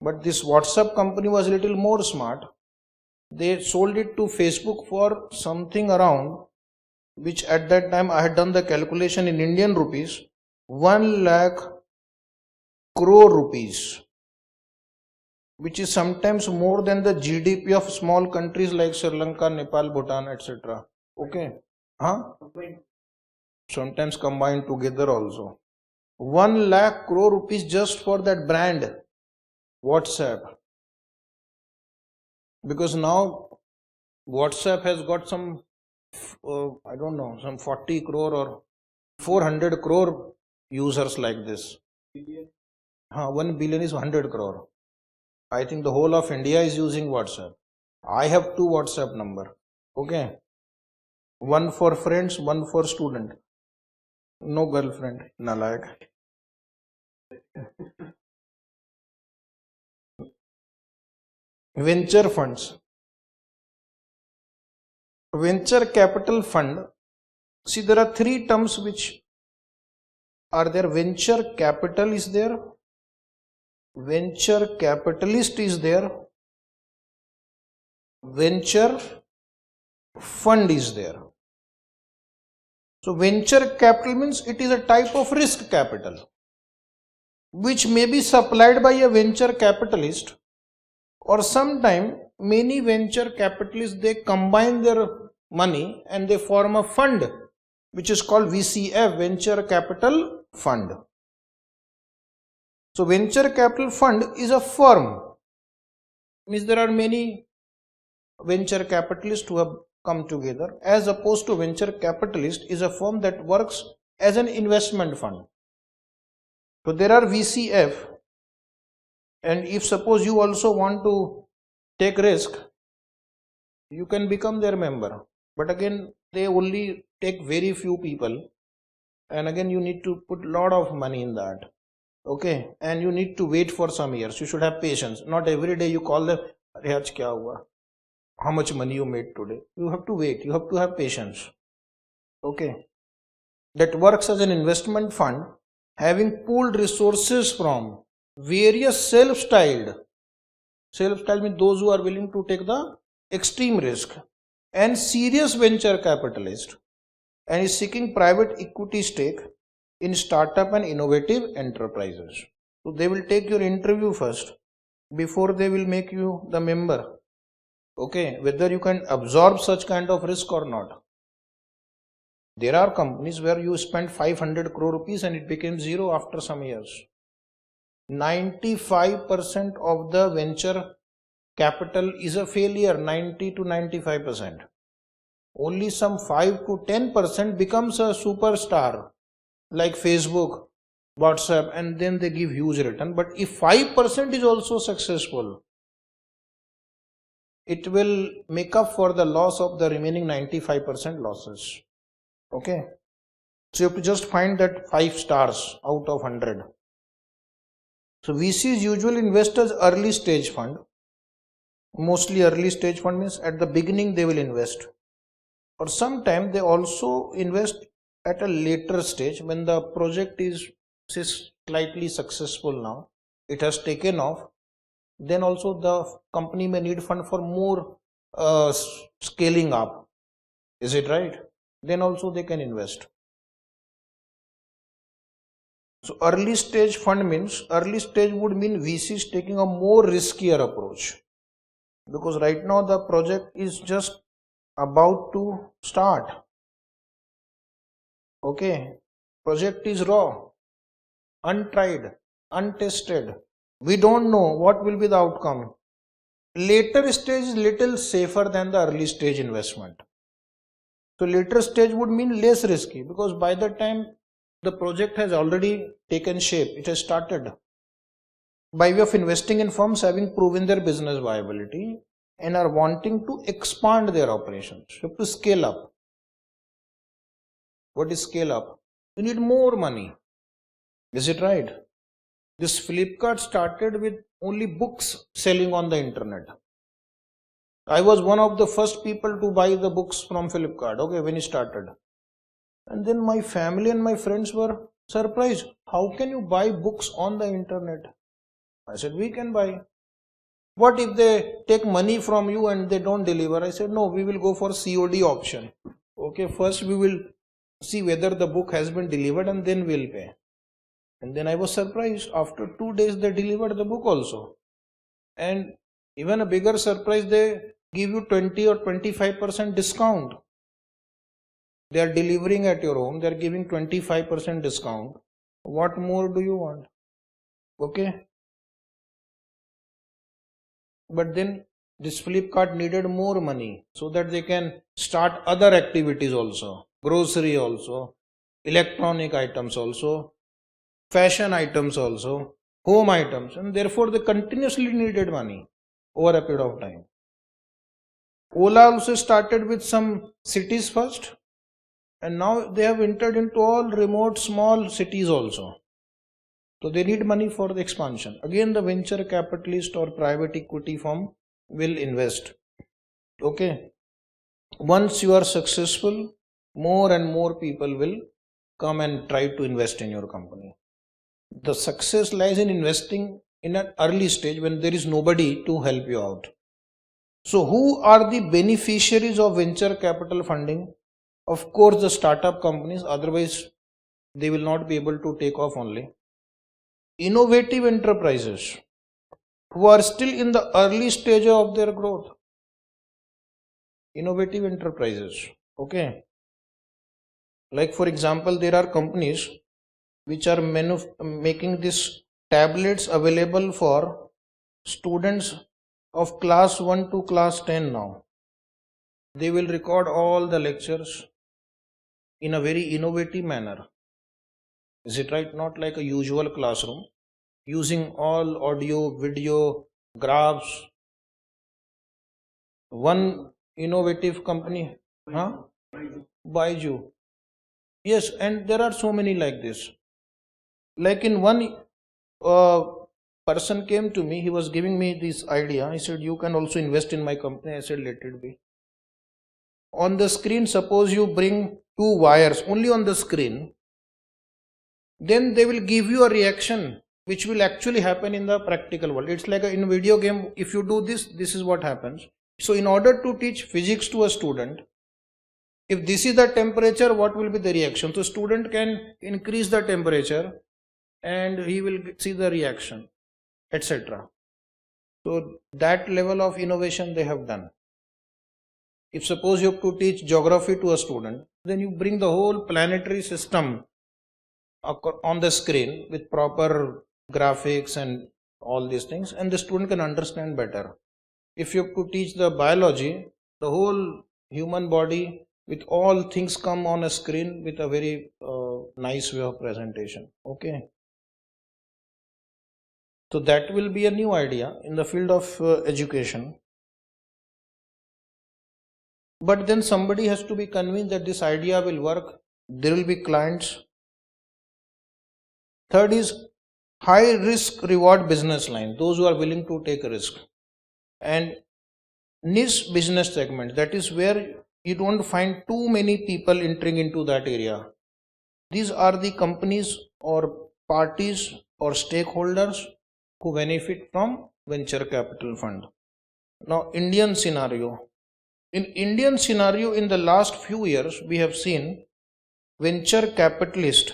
But this WhatsApp company was a little more smart. They sold it to Facebook for something around, which at that time I had done the calculation in Indian rupees, 1 lakh crore rupees, which is sometimes more than the GDP of small countries like Sri Lanka, Nepal, Bhutan, etc. Okay. Sometimes combined together also. 1 lakh crore rupees just for that brand, WhatsApp. Because now WhatsApp has got some, I don't know, some 40 crore or 400 crore users like this. 1 billion is 100 crore. I think the whole of India is using WhatsApp. I have 2 WhatsApp number. Okay. One for friends, one for student. No girlfriend. Nalayak. Venture funds. Venture capital fund. See, there are 3 terms which are there. Venture capital is there. Venture capitalist is there. Venture fund is there. So venture capital means it is a type of risk capital which may be supplied by a venture capitalist, or sometime many venture capitalists, they combine their money and they form a fund which is called VCF, venture capital fund. So venture capital fund is a firm, means there are many venture capitalists who have come together, as opposed to venture capitalist is a firm that works as an investment fund. So there are VCF, and if suppose you also want to take risk, you can become their member, but again they only take very few people, and again you need to put lot of money in that. Okay, and you need to wait for some years. You should have patience. Not every day you call them, "Arey aaj kya hua? How much money you made today?" You have to wait. You have to have patience. Okay, that works as an investment fund, having pooled resources from various self-styled means those who are willing to take the extreme risk, and serious venture capitalist, and is seeking private equity stake in startup and innovative enterprises. So they will take your interview first before they will make you the member. Okay, whether you can absorb such kind of risk or not. There are companies where you spend 500 crore rupees and it became zero after some years. 95% of the venture capital is a failure, 90 to 95%. Only some 5 to 10% becomes a superstar like Facebook, WhatsApp, and then they give huge return. But if 5% is also successful, it will make up for the loss of the remaining 95% losses. Okay. So you have to just find that 5 stars out of 100. So VCs usually invest as early stage fund. Mostly early stage fund means at the beginning they will invest. Or sometimes they also invest at a later stage when the project is slightly successful now. It has taken off. Then also the company may need fund for more scaling up. Is it right? Then also they can invest. So early stage fund means, early stage would mean VCs taking a more riskier approach. Because right now the project is just about to start. Okay. Project is raw, untried, untested. We don't know what will be the outcome. Later stage is little safer than the early stage investment. So later stage would mean less risky because by the time the project has already taken shape, it has started. By way of investing in firms having proven their business viability and are wanting to expand their operations. You have to scale up. What is scale up? You need more money. Is it right? This Flipkart started with only books selling on the internet. I was one of the first people to buy the books from Flipkart, okay, when it started. And then my family and my friends were surprised. How can you buy books on the internet? I said, we can buy. What if they take money from you and they don't deliver? I said, no, we will go for COD option. Okay, first we will see whether the book has been delivered and then we'll pay. And then I was surprised. After 2 days, they delivered the book also. And even a bigger surprise, they give you 20 or 25% discount. They are delivering at your home. They are giving 25% discount. What more do you want? Okay. But then this Flipkart needed more money so that they can start other activities also. Grocery also, electronic items also, fashion items also, home items, and therefore they continuously needed money over a period of time. Ola also started with some cities first, and now they have entered into all remote small cities also. So they need money for the expansion. Again, the venture capitalist or private equity firm will invest. Okay. Once you are successful, more and more people will come and try to invest in your company. The success lies in investing in an early stage when there is nobody to help you out. So who are the beneficiaries of venture capital funding? Of course, the startup companies, otherwise they will not be able to take off only. Innovative enterprises who are still in the early stage of their growth. Innovative enterprises. Okay. Like for example, there are companies which are making these tablets available for students of class 1 to class 10 now. They will record all the lectures in a very innovative manner. Is it right? Not like a usual classroom, using all audio, video, graphs. One innovative company, Baiju. Yes, and there are so many like this. Like in one person came to me, he was giving me this idea. He said, you can also invest in my company. I said, let it be. On the screen, suppose you bring 2 wires only on the screen, then they will give you a reaction which will actually happen in the practical world. It's like in video game, if you do this, this is what happens. So in order to teach physics to a student, if this is the temperature, what will be the reaction? So student can increase the temperature and he will see the reaction, etc. So that level of innovation they have done. If suppose you have to teach geography to a student, then you bring the whole planetary system on the screen with proper graphics and all these things, and the student can understand better. If you have to teach the biology, the whole human body with all things come on a screen with a very nice way of presentation. Okay. So that will be a new idea in the field of education. But then somebody has to be convinced that this idea will work. There will be clients. Third is high risk reward business line, those who are willing to take a risk. And niche business segment, that is where you don't find too many people entering into that area. These are the companies or parties or stakeholders who benefit from venture capital fund. Now, Indian scenario. In Indian scenario, in the last few years, we have seen venture capitalists,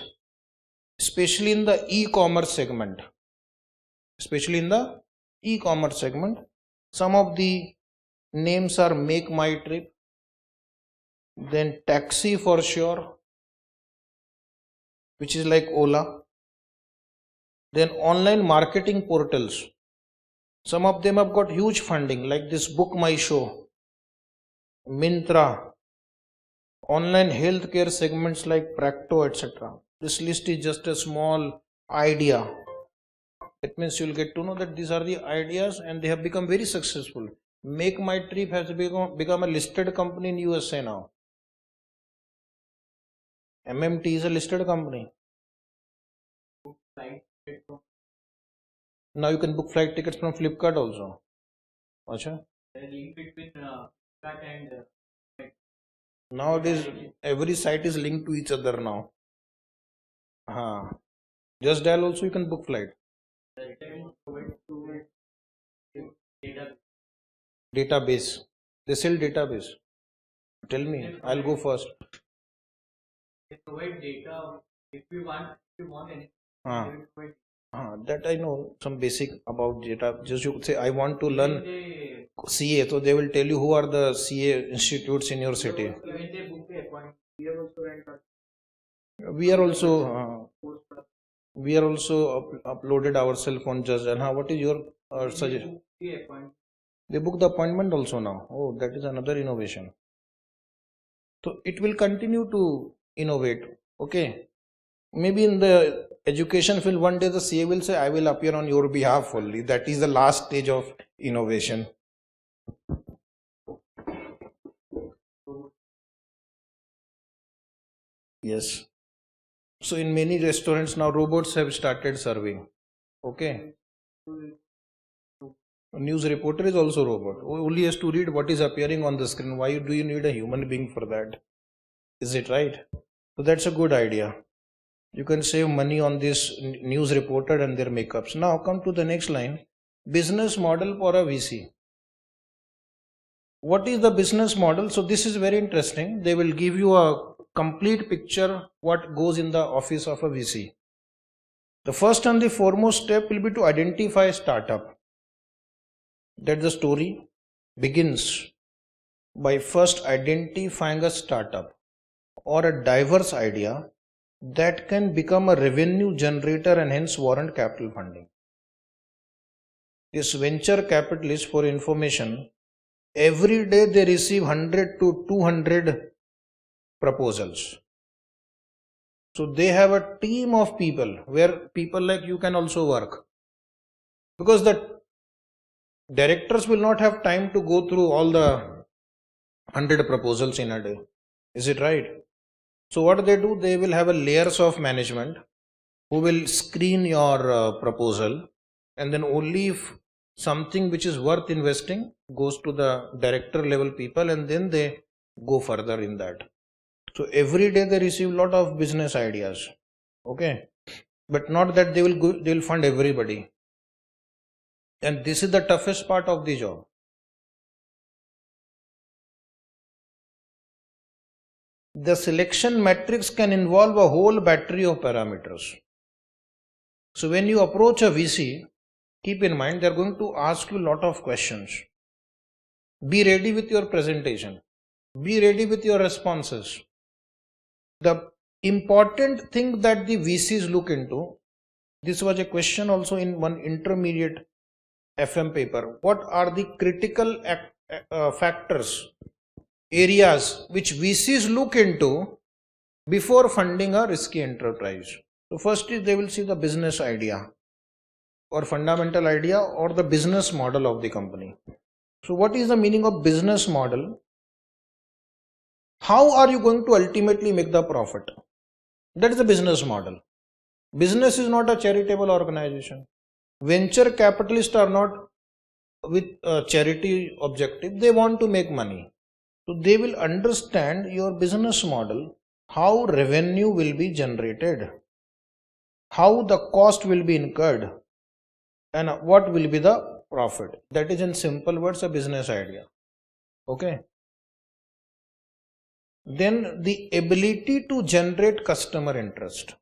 especially in the e-commerce segment. Some of the names are Make My Trip, then Taxi for Sure, which is like Ola, then online marketing portals. Some of them have got huge funding, like this Book My Show, Mintra, online healthcare segments like Practo, etc. This list is just a small idea. That means you'll get to know that these are the ideas and they have become very successful. Make My Trip has become a listed company in USA now. MMT is a listed company. Now you can book flight tickets from Flipkart also. Achha? The link between Flipkart and Nowadays every site is linked to each other now. Just dial also you can book flight. Database. They sell database. Tell me, I'll go first. They provide data if you want anything. They will provide. That I know some basic about data. Just you could say I want to learn CA, so they will tell you who are the CA institutes in your city. Even they book the appointment. We are also uploaded ourselves on Just and what is your suggestion? They book the appointment also now. Oh, that is another innovation. So it will continue to innovate. Okay. Maybe in the education field, one day the CA will say, I will appear on your behalf only. That is the last stage of innovation. Yes. So in many restaurants now, robots have started serving. Okay. A news reporter is also a robot. Only has to read what is appearing on the screen. Why do you need a human being for that? Is it right? So that's a good idea. You can save money on this news reporter and their makeups. Now come to the next line. Business model for a VC. What is the business model? So this is very interesting. They will give you a complete picture what goes in the office of a VC. The first and the foremost step will be to identify a startup. That the story begins by first identifying a startup or a diverse idea that can become a revenue generator and hence warrant capital funding. This venture capitalists, for information, every day they receive 100 to 200 proposals. So they have a team of people where people like you can also work, because the directors will not have time to go through all the 100 proposals in a day. Is it right? So what they do, they will have a layers of management who will screen your proposal, and then only if something which is worth investing goes to the director level people, and then they go further in that. So every day they receive a lot of business ideas. Okay. But not that they will fund everybody. And this is the toughest part of the job. The selection matrix can involve a whole battery of parameters. So when you approach a VC, keep in mind they are going to ask you a lot of questions. Be ready with your presentation. Be ready with your responses. The important thing that the VCs look into, this was a question also in one intermediate FM paper, what are the critical factors, areas which VCs look into before funding a risky enterprise? So first is they will see the business idea or fundamental idea or the business model of the company. So what is the meaning of business model? How are you going to ultimately make the profit? That is the business model. Business is not a charitable organization. Venture capitalists are not with a charity objective. They want to make money. So they will understand your business model, how revenue will be generated, how the cost will be incurred, and what will be the profit. That is in simple words a business idea. Okay. Then the ability to generate customer interest.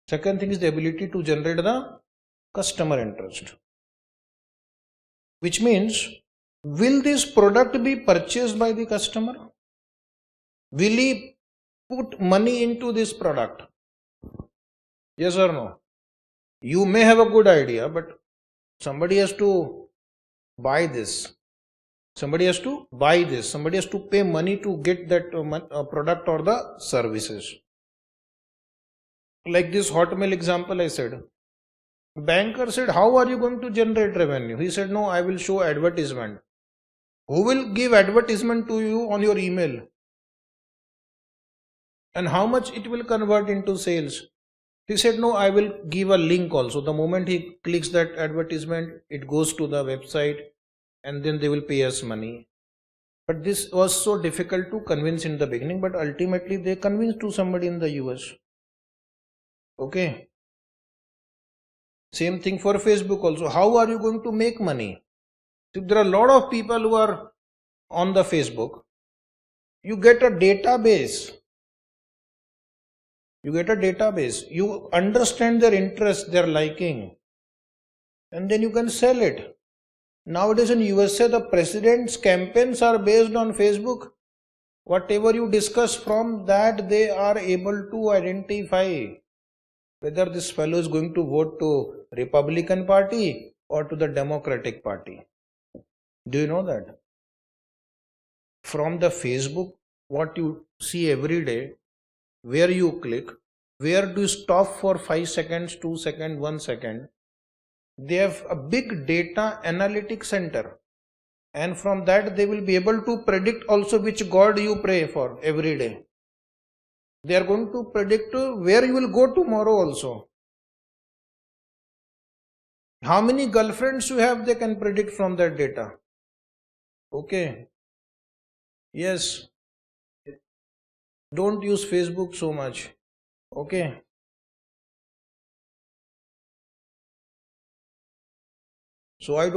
Second thing is the ability to generate the customer interest, which means, will this product be purchased by the customer? Will he put money into this product? Yes or no? You may have a good idea, but somebody has to buy this. Somebody has to buy this. Somebody has to pay money to get that product or the services. Like this Hotmail example I said. Banker said, how are you going to generate revenue? He said, no, I will show advertisement. Who will give advertisement to you on your email? And how much it will convert into sales? He said, no, I will give a link also. The moment he clicks that advertisement, it goes to the website and then they will pay us money. But this was so difficult to convince in the beginning, but ultimately they convinced to somebody in the US. Okay. Same thing for Facebook also. How are you going to make money? So there are a lot of people who are on the Facebook. You get a database. You understand their interest, their liking, and then you can sell it. Nowadays in USA, the president's campaigns are based on Facebook. Whatever you discuss from that, they are able to identify whether this fellow is going to vote to Republican Party or to the Democratic Party. Do you know that? From the Facebook, what you see every day, where you click, where do you stop for 5 seconds, 2 seconds, 1 second. They have a big data analytics center, and from that they will be able to predict also which God you pray for every day. They are going to predict where you will go tomorrow also. How many girlfriends you have, they can predict from that data. Okay. Yes. Don't use Facebook so much. Okay. So I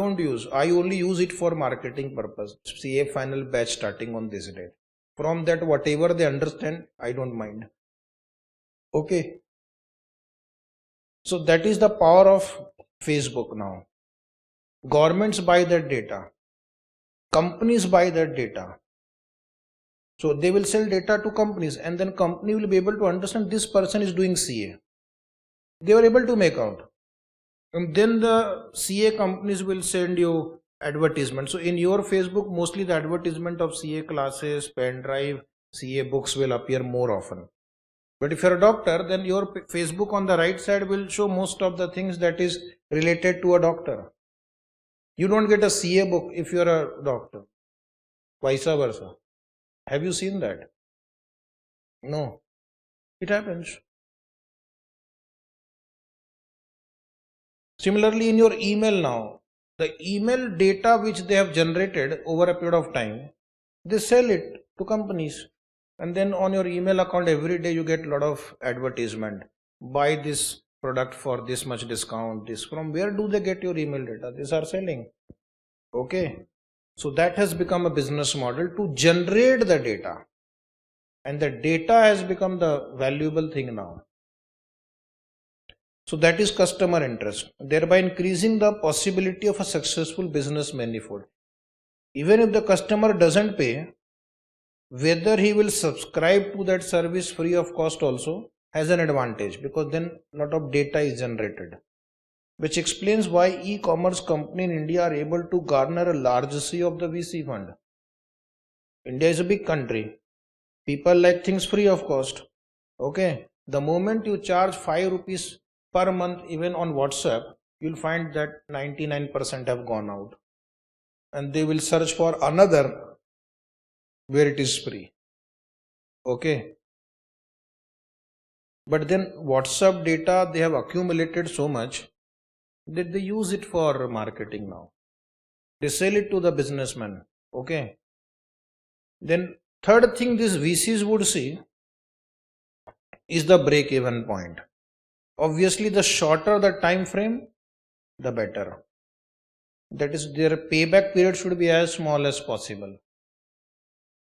only use it for marketing purpose. CA final batch starting on this date. From that, whatever they understand, I don't mind. Okay. So that is the power of Facebook now. Governments buy that data. Companies buy that data. So they will sell data to companies, and then company will be able to understand this person is doing CA. They were able to make out. And then the CA companies will send you advertisement. So in your Facebook, mostly the advertisement of CA classes, Pendrive, CA books will appear more often. But if you're a doctor, then your Facebook on the right side will show most of the things that is related to a doctor. You don't get a CA book if you're a doctor. Vice versa. Have you seen that? No. It happens. Similarly, in your email now, the email data which they have generated over a period of time, they sell it to companies. And then on your email account every day you get a lot of advertisement. Buy this product for this much discount. This, from where do they get your email data? These are selling. Okay. So that has become a business model to generate the data. And the data has become the valuable thing now. So that is customer interest, thereby increasing the possibility of a successful business manifold. Even if the customer doesn't pay, whether he will subscribe to that service free of cost also has an advantage, because then a lot of data is generated. which explains why e-commerce companies in India are able to garner a large share of the VC fund. India is a big country. People like things free of cost. Okay. The moment you charge 5 rupees per month, even on WhatsApp, you'll find that 99% have gone out. And they will search for another where it is free. Okay. But then WhatsApp data they have accumulated so much that they use it for marketing now. They sell it to the businessman. Okay. Then third thing these VCs would see is the break-even point. Obviously, the shorter the time frame, the better. That is, their payback period should be as small as possible.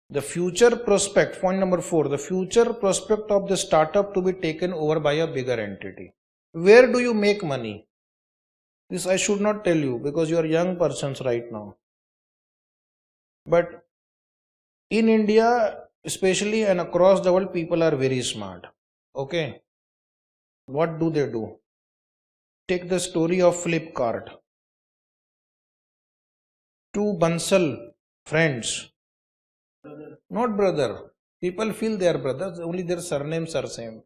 The future prospect, point number 4, the future prospect of the startup to be taken over by a bigger entity. Where do you make money? This I should not tell you because you are young persons right now. But in India, especially and across the world, people are very smart. Okay. What do? Take the story of Flipkart. Two Bansal friends, not brother. People feel they are brothers, only their surnames are same.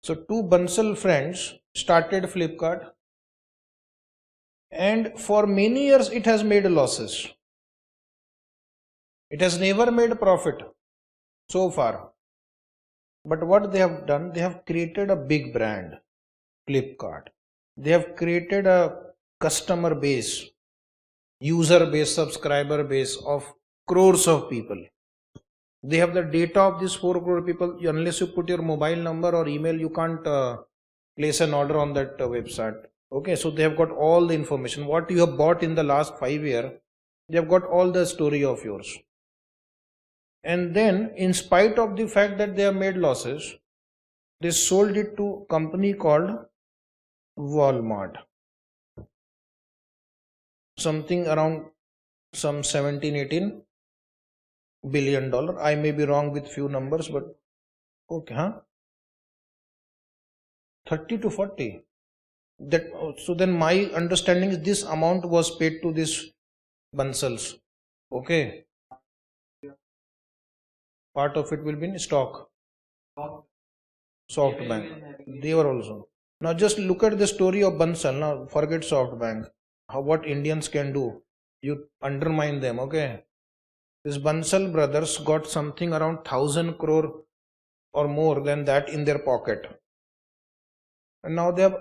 So two Bansal friends started Flipkart, and for many years it has made losses. It has never made profit so far. But what they have done, they have created a big brand, Flipkart. They have created a customer base, user base, subscriber base of crores of people. They have the data of these 4 crore people. Unless you put your mobile number or email, you can't place an order on that website. Okay, so they have got all the information. What you have bought in the last 5 years, they have got all the story of yours. And then, in spite of the fact that they have made losses, they sold it to a company called Walmart. Something around some 17-18 billion dollar. I may be wrong with few numbers, but okay, 30 to 40. That so then my understanding is this amount was paid to this Bansals. Okay. Part of it will be in stock. SoftBank. They were also. Now just look at the story of Bansal. Now forget SoftBank. What Indians can do. You undermine them. Okay. These Bansal brothers got something around 1,000 crore or more than that in their pocket. And now they have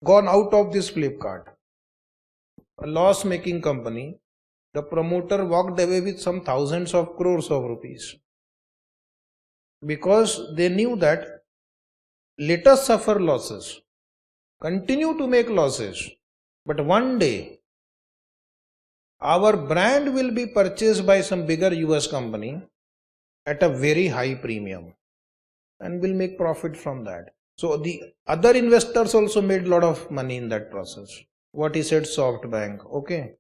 gone out of this Flipkart. A loss-making company. The promoter walked away with some thousands of crores of rupees. Because they knew that let us suffer losses, continue to make losses, but one day our brand will be purchased by some bigger US company at a very high premium and will make profit from that. So the other investors also made a lot of money in that process. What he said, SoftBank. Okay.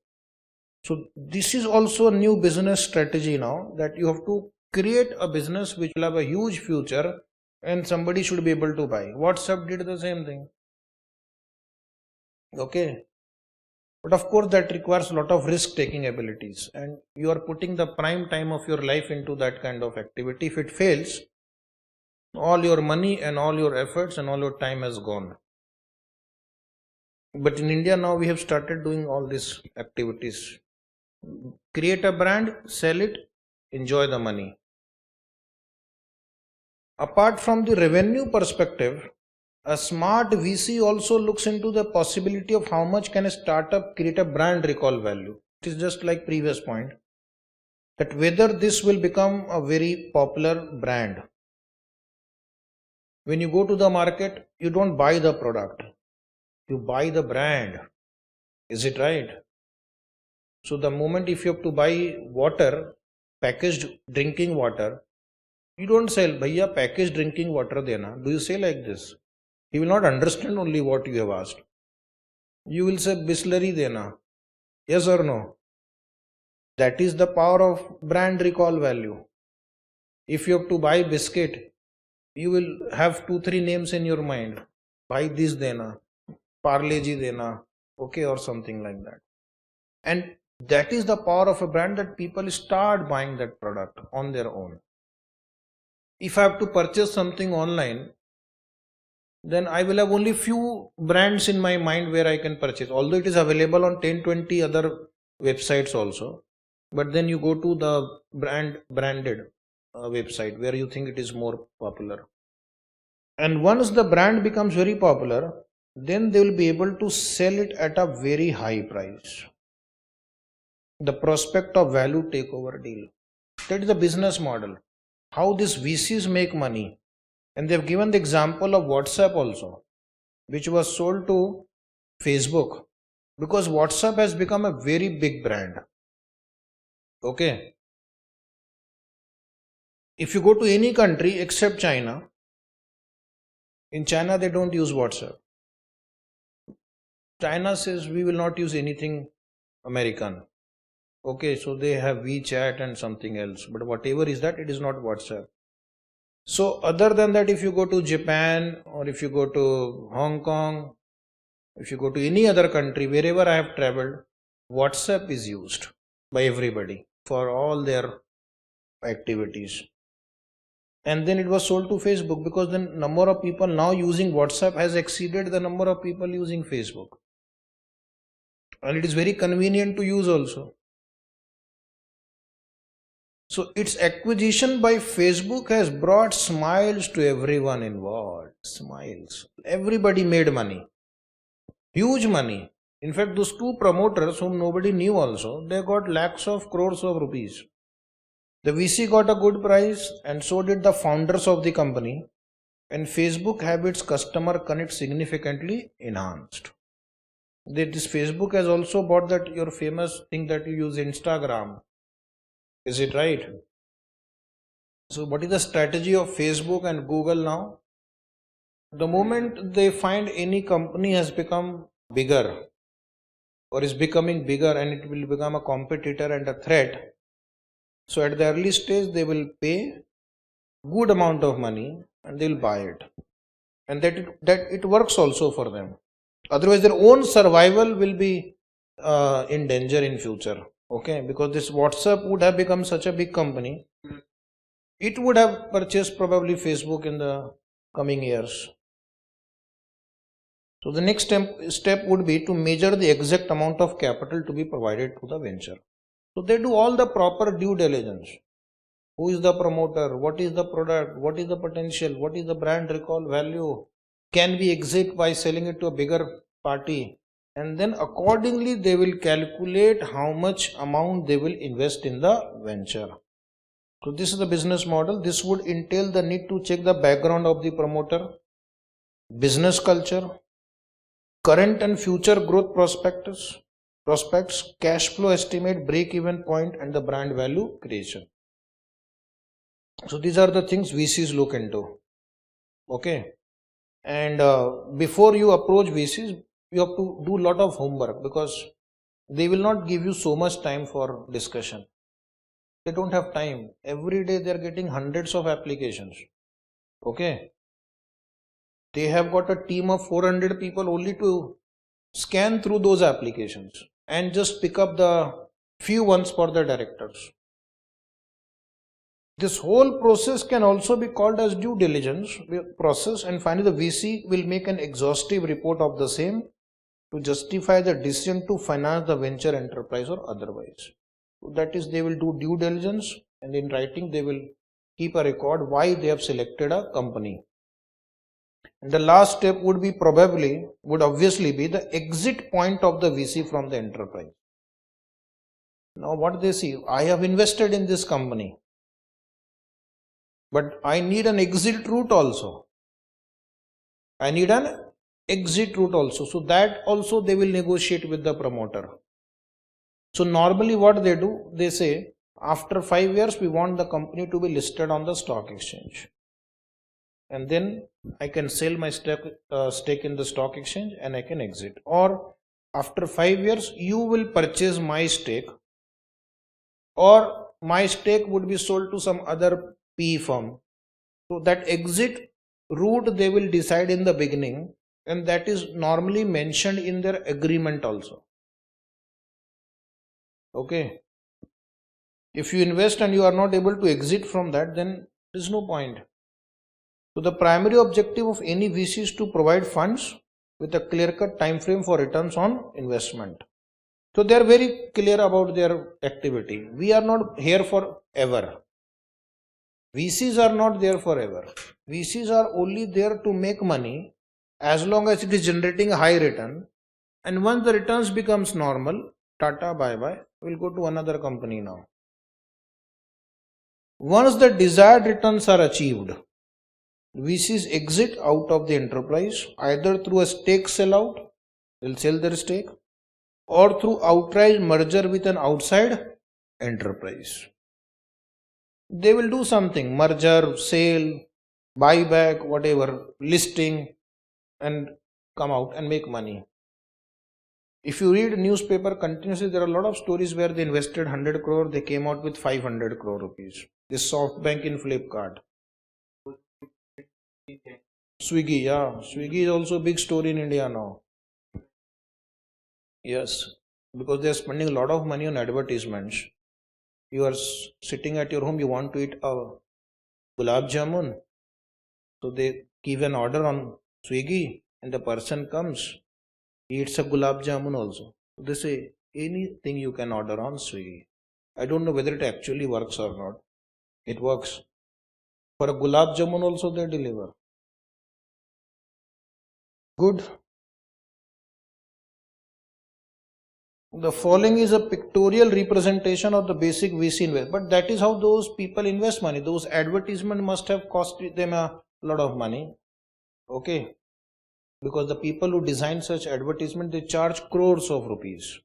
So this is also a new business strategy now, that you have to create a business which will have a huge future and somebody should be able to buy. WhatsApp did the same thing. Okay. But of course that requires a lot of risk taking abilities, and you are putting the prime time of your life into that kind of activity. If it fails, all your money and all your efforts and all your time has gone. But in India now we have started doing all these activities. Create a brand, sell it, enjoy the money. Apart from the revenue perspective, a smart VC also looks into the possibility of how much can a startup create a brand recall value. It is just like previous point, that whether this will become a very popular brand. When you go to the market, you don't buy the product, you buy the brand. Is it right? So the moment if you have to buy water, packaged drinking water, you don't say, Bhaiya, packaged drinking water dena. Do you say like this? He will not understand only what you have asked. You will say, Bisleri dena. Yes or no? That is the power of brand recall value. If you have to buy biscuit, you will have 2-3 names in your mind. Buy this dena. Parle ji dena, okay, or something like that. And that is the power of a brand, that people start buying that product on their own. If I have to purchase something online, then I will have only few brands in my mind where I can purchase, although it is available on 10-20 other websites also. But then you go to the branded website where you think it is more popular. And once the brand becomes very popular, then they will be able to sell it at a very high price. The prospect of value takeover deal. That is the business model. How these VCs make money. And they've given the example of WhatsApp also, which was sold to Facebook, because WhatsApp has become a very big brand. Okay. If you go to any country except China, in China they don't use WhatsApp. China says we will not use anything American. Okay, so they have WeChat and something else, but whatever is that, it is not WhatsApp. So other than that, if you go to Japan, or if you go to Hong Kong, if you go to any other country, wherever I have traveled, WhatsApp is used by everybody for all their activities. And then it was sold to Facebook, because the number of people now using WhatsApp has exceeded the number of people using Facebook. And it is very convenient to use also. So its acquisition by Facebook has brought smiles to everyone involved. Smiles. Everybody made money. Huge money. In fact, those two promoters whom nobody knew also, they got lakhs of crores of rupees. The VC got a good price, and so did the founders of the company. And Facebook have its customer connect significantly enhanced. This Facebook has also bought that your famous thing that you use, Instagram. Is it right? So what is the strategy of Facebook and Google now? The moment they find any company has become bigger, or is becoming bigger, and it will become a competitor and a threat, so at the early stage they will pay good amount of money and they will buy it. And that it works also for them. Otherwise their own survival will be in danger in future. Okay, because this WhatsApp would have become such a big company, it would have purchased probably Facebook in the coming years. So the next step would be to measure the exact amount of capital to be provided to the venture. So they do all the proper due diligence. Who is the promoter? What is the product? What is the potential? What is the brand recall value? Can we exit by selling it to a bigger party? And then accordingly they will calculate how much amount they will invest in the venture. So this is the business model. This would entail the need to check the background of the promoter, business culture, current and future growth prospects, cash flow estimate, break-even point, and the brand value creation. So these are the things VCs look into. Okay. And before you approach VCs, you have to do a lot of homework, because they will not give you so much time for discussion. They don't have time. Every day they are getting hundreds of applications. Okay. They have got a team of 400 people only to scan through those applications and just pick up the few ones for the directors. This whole process can also be called as due diligence process, and finally the VC will make an exhaustive report of the same to justify the decision to finance the venture enterprise or otherwise. So that is, they will do due diligence, and in writing they will keep a record why they have selected a company. And the last step would obviously be the exit point of the VC from the enterprise. Now what they see, I have invested in this company, but I need an exit route also. So that also they will negotiate with the promoter. So normally what they do, they say after 5 years we want the company to be listed on the stock exchange, and then I can sell my stake in the stock exchange and I can exit. Or after 5 years you will purchase my stake, or my stake would be sold to some other PE firm. So that exit route they will decide in the beginning, and that is normally mentioned in their agreement also. Okay, if you invest and you are not able to exit from that, then there is no point. So the primary objective of any VC is to provide funds with a clear-cut time frame for returns on investment. So they are very clear about their activity. We are not here forever. VCs are not there forever. VCs are only there to make money as long as it is generating a high return. And once the returns becomes normal, tata, bye-bye, we'll go to another company now. Once the desired returns are achieved, VCs exit out of the enterprise either through a stake sellout, they'll sell their stake, or through outright merger with an outside enterprise. They will do something, merger, sale, buyback, whatever, listing, and come out and make money. If you read newspaper continuously, there are a lot of stories where they invested 100 crore, they came out with 500 crore rupees. This SoftBank in Flipkart. Swiggy, yeah. Swiggy is also a big story in India now. Yes, because they are spending a lot of money on advertisements. You are sitting at your home, you want to eat a gulab jamun. So they give an order on Swiggy and the person comes, he eats a gulab jamun also. They say anything you can order on Swiggy. I don't know whether it actually works or not. It works. For a gulab jamun also they deliver. Good. The following is a pictorial representation of the basic VC investment. But that is how those people invest money. Those advertisements must have cost them a lot of money. Okay. Because the people who design such advertisement, they charge crores of rupees.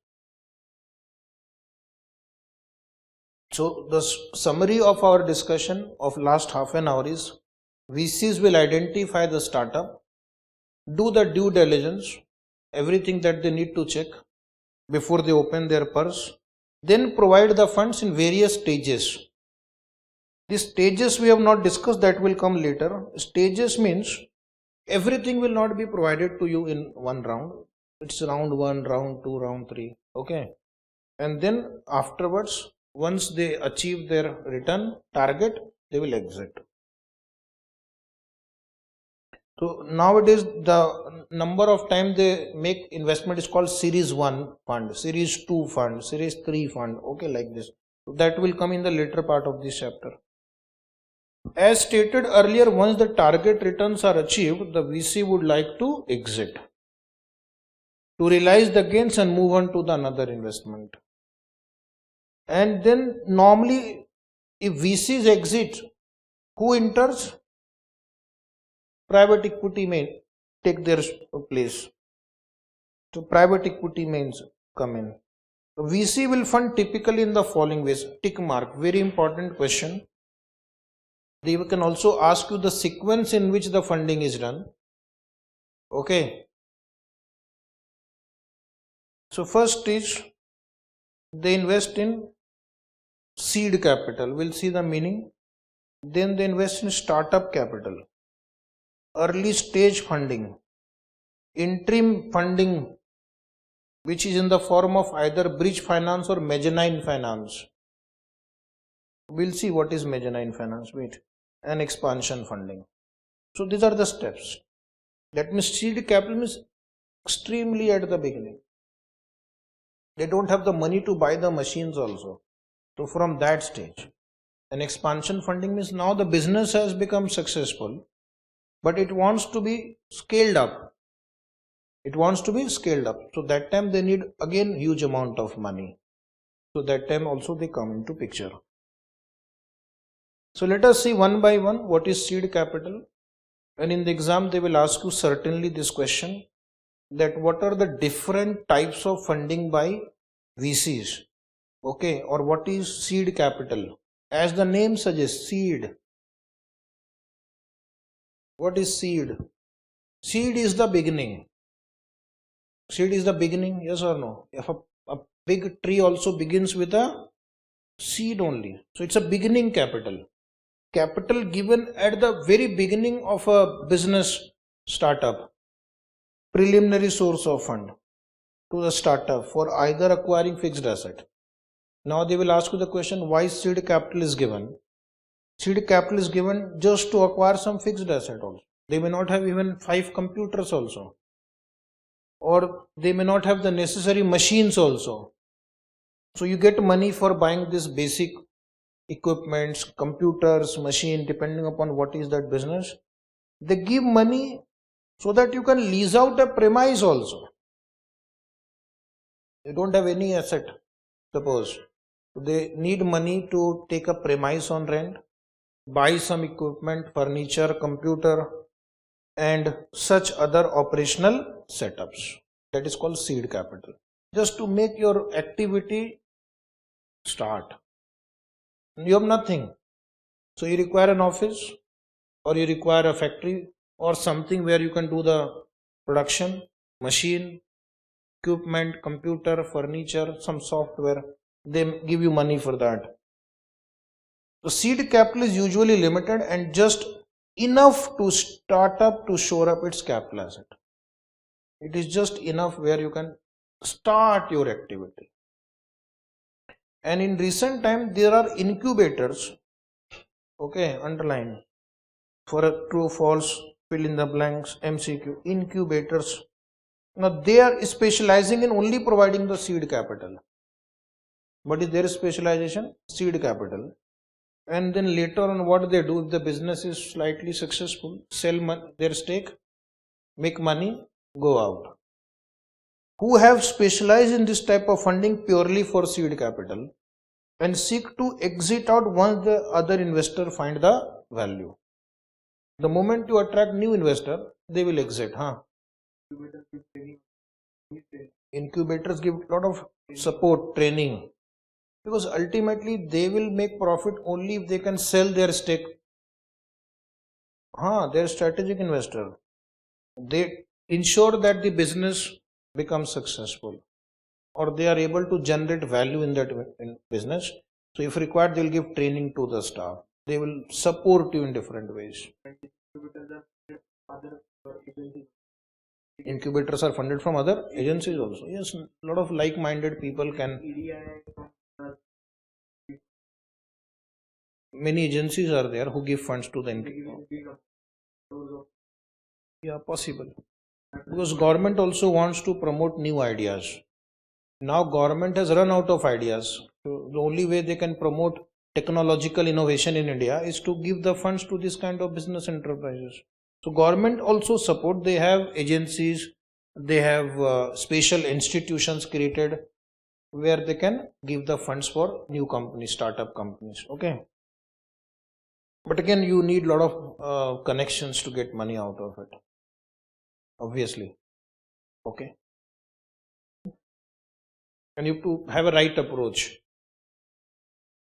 So the summary of our discussion of last half an hour is VCs will identify the startup, do the due diligence, everything that they need to check before they open their purse, then provide the funds in various stages. These stages we have not discussed, that will come later. Stages means everything will not be provided to you in one round. It's round 1, round 2, round 3. Okay. And then afterwards, once they achieve their return target, they will exit. So nowadays the number of time they make investment is called series 1 fund, series 2 fund, series 3 fund. Okay, like this. So that will come in the later part of this chapter. As stated earlier, once the target returns are achieved, the VC would like to exit to realize the gains and move on to the another investment. And then normally if VCs exit, who enters? Private equity may take their place. So private equity means come in. VC will fund typically in the following ways. Tick mark, very important question. They can also ask you the sequence in which the funding is done. Okay. So first is they invest in seed capital. We'll see the meaning. Then they invest in startup capital, early stage funding, interim funding, which is in the form of either bridge finance or mezzanine finance. We'll see what is mezzanine finance. Wait. And expansion funding. So these are the steps. That means seed capital means extremely at the beginning. They don't have the money to buy the machines also. So from that stage. And expansion funding means now the business has become successful, but it wants to be scaled up. It wants to be scaled up. So that time they need again huge amount of money. So that time also they come into picture. So let us see one by one what is seed capital. And in the exam they will ask you certainly this question, that what are the different types of funding by VCs. Okay, or what is seed capital? As the name suggests, seed. What is seed? Seed is the beginning. Seed is the beginning, yes or no? If a big tree also begins with a seed only. So it's a beginning capital. Capital given at the very beginning of a business startup. preliminary source of fund to the startup for either acquiring fixed asset. Now they will ask you the question, why seed capital is given? Seed capital is given just to acquire some fixed asset also. They may not have even 5 computers also, or they may not have the necessary machines also. So you get money for buying this basic equipments, computers, machine, depending upon what is that business. They give money so that you can lease out a premise also. You don't have any asset, suppose. They need money to take a premise on rent, buy some equipment, furniture, computer, and such other operational setups. That is called seed capital. Just to make your activity start. You have nothing. So you require an office, or you require a factory, or something where you can do the production, machine, equipment, computer, furniture, some software. They give you money for that. The seed capital is usually limited and just enough to start up to shore up its capital asset. It is just enough where you can start your activity. And in recent time there are incubators, okay, underline, for a true false, fill in the blanks, MCQ, incubators. Now they are specializing in only providing the seed capital. What is their specialization? Seed capital. And then later on what they do, if the business is slightly successful, sell their stake, make money, go out. Who have specialized in this type of funding purely for seed capital and seek to exit out once the other investor find the value. The moment you attract new investor, they will exit. Incubators give a lot of support, training, because ultimately they will make profit only if they can sell their stake. Their strategic investor. They ensure that the business becomes successful, or they are able to generate value in that business. So if required, they will give training to the staff. They will support you in different ways. Incubators are funded from other agencies also. Yes, a lot of like-minded people can. Many agencies are there who give funds to the incubator. Yeah, possible. Because government also wants to promote new ideas. Now government has run out of ideas. So the only way they can promote technological innovation in India is to give the funds to this kind of business enterprises. So government also support. They have agencies, they have special institutions created where they can give the funds for new companies, startup companies. Okay. But again, you need a lot of connections to get money out of it. Obviously. Okay. And you have to have a right approach.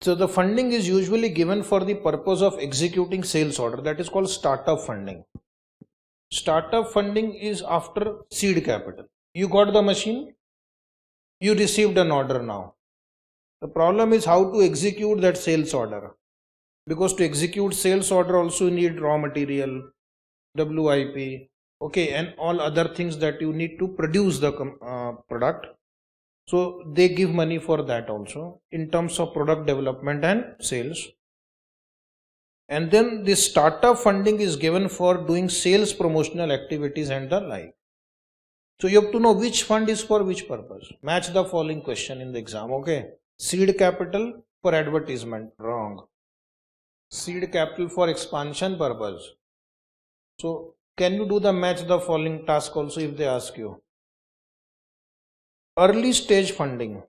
So the funding is usually given for the purpose of executing sales order. That is called startup funding. Startup funding is after seed capital. You got the machine, you received an order now. The problem is how to execute that sales order. Because to execute sales order also you need raw material, WIP, okay, and all other things that you need to produce the product. So they give money for that also in terms of product development and sales. And then the startup funding is given for doing sales promotional activities and the like. So you have to know which fund is for which purpose. Match the following question in the exam. Okay. Seed capital for advertisement. Wrong. Seed capital for expansion purpose. So can you do the match the following task also if they ask you? Early stage funding.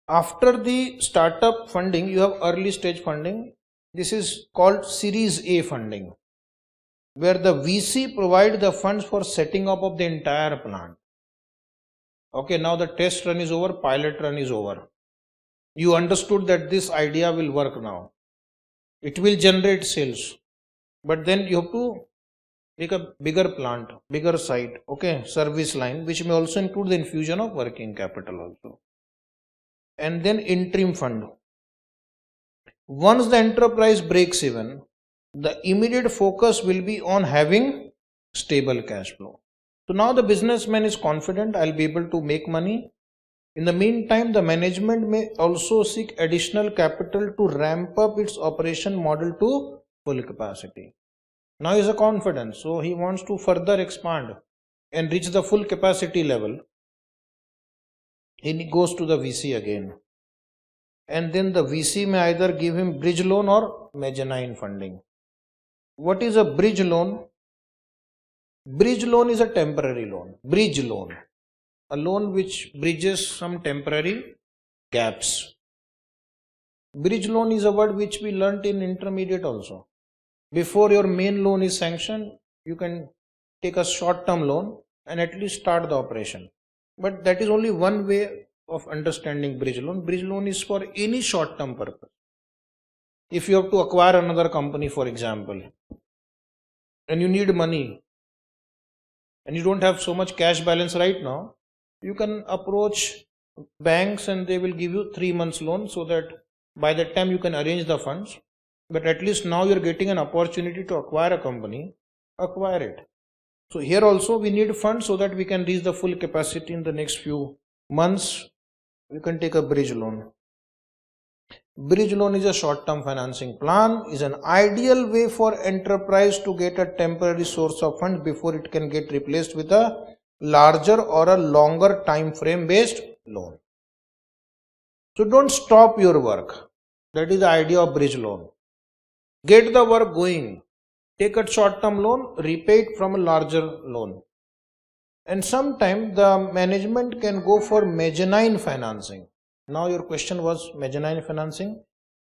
After the startup funding, you have early stage funding. This is called Series A funding, where the VC provide the funds for setting up of the entire plant. Okay, now the test run is over, pilot run is over. You understood that this idea will work now. It will generate sales. But then you have to make a bigger plant, bigger site, okay, service line, which may also include the infusion of working capital also. And then interim fund. Once the enterprise breaks even, the immediate focus will be on having stable cash flow. So now the businessman is confident, I'll be able to make money. In the meantime, the management may also seek additional capital to ramp up its operation model to full capacity. Now he is confident, so he wants to further expand and reach the full capacity level. He goes to the VC again. And then the VC may either give him bridge loan or mezzanine funding. What is a bridge loan? Bridge loan is a temporary loan. Bridge loan. A loan which bridges some temporary gaps. Bridge loan is a word which we learnt in intermediate also. Before your main loan is sanctioned, you can take a short-term loan and at least start the operation. But that is only one way of understanding bridge loan. Bridge loan is for any short-term purpose. If you have to acquire another company, for example, and you need money and you don't have so much cash balance right now, you can approach banks and they will give you 3 months loan so that by that time you can arrange the funds. But at least now you're getting an opportunity to acquire a company, acquire it. So here also we need funds so that we can reach the full capacity in the next few months. You can take a bridge loan. Bridge loan is a short-term financing plan, is an ideal way for enterprise to get a temporary source of funds before it can get replaced with a larger or a longer time frame based loan. So don't stop your work. That is the idea of bridge loan. Get the work going. Take a short-term loan, repay it from a larger loan. And sometimes the management can go for mezzanine financing. Now your question was mezzanine financing.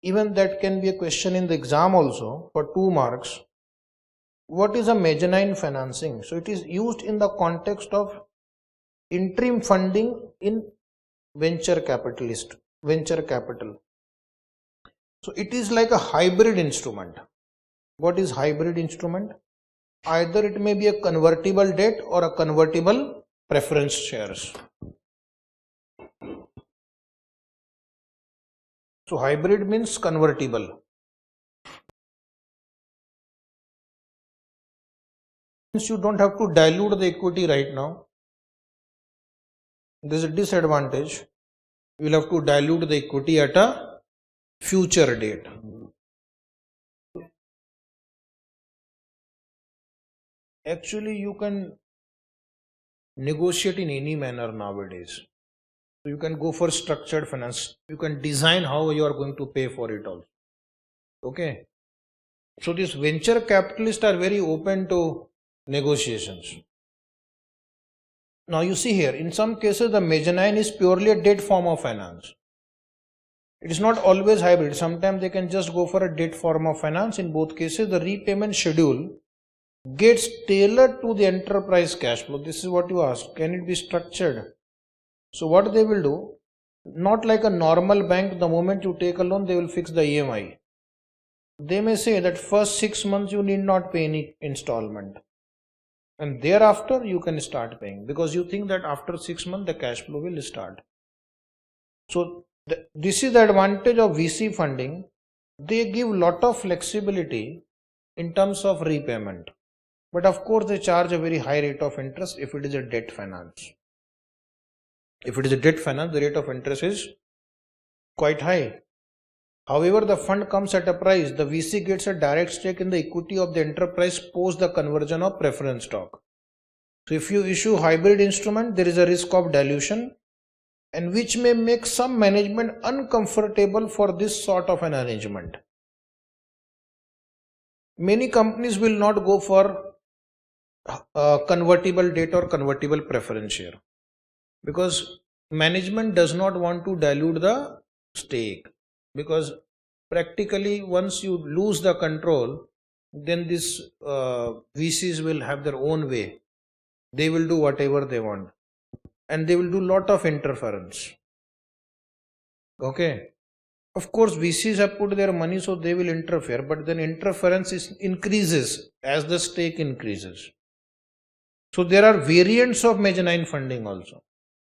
Even that can be a question in the exam also for 2 marks. What is a mezzanine financing? So it is used in the context of interim funding in venture capital. So it is like a hybrid instrument. What is hybrid instrument? Either it may be a convertible debt or a convertible preference shares. So hybrid means convertible. Means you don't have to dilute the equity right now. There is a disadvantage. You will have to dilute the equity at a future date. Actually, you can negotiate in any manner nowadays. So you can go for structured finance. You can design how you are going to pay for it also. Okay. So these venture capitalists are very open to negotiations. Now you see here, in some cases the mezzanine is purely a debt form of finance. It is not always hybrid. Sometimes they can just go for a debt form of finance. In both cases, the repayment schedule gets tailored to the enterprise cash flow. This is what you asked. Can it be structured? So what they will do, not like a normal bank, the moment you take a loan, they will fix the EMI. They may say that first 6 months you need not pay any installment. And thereafter you can start paying because you think that after 6 months the cash flow will start. So this is the advantage of VC funding. They give lot of flexibility in terms of repayment. But of course they charge a very high rate of interest if it is a debt finance. If it is a debt finance, the rate of interest is quite high. However, the fund comes at a price. The VC gets a direct stake in the equity of the enterprise post the conversion of preference stock. So if you issue hybrid instrument, there is a risk of dilution, and which may make some management uncomfortable for this sort of an arrangement. Many companies will not go for convertible debt or convertible preference share because management does not want to dilute the stake, because practically once you lose the control, then these VCs will have their own way. They will do whatever they want and they will do lot of interference. Okay. Of course, VCs have put their money, so they will interfere, but then interference increases as the stake increases. So there are variants of mezzanine funding also.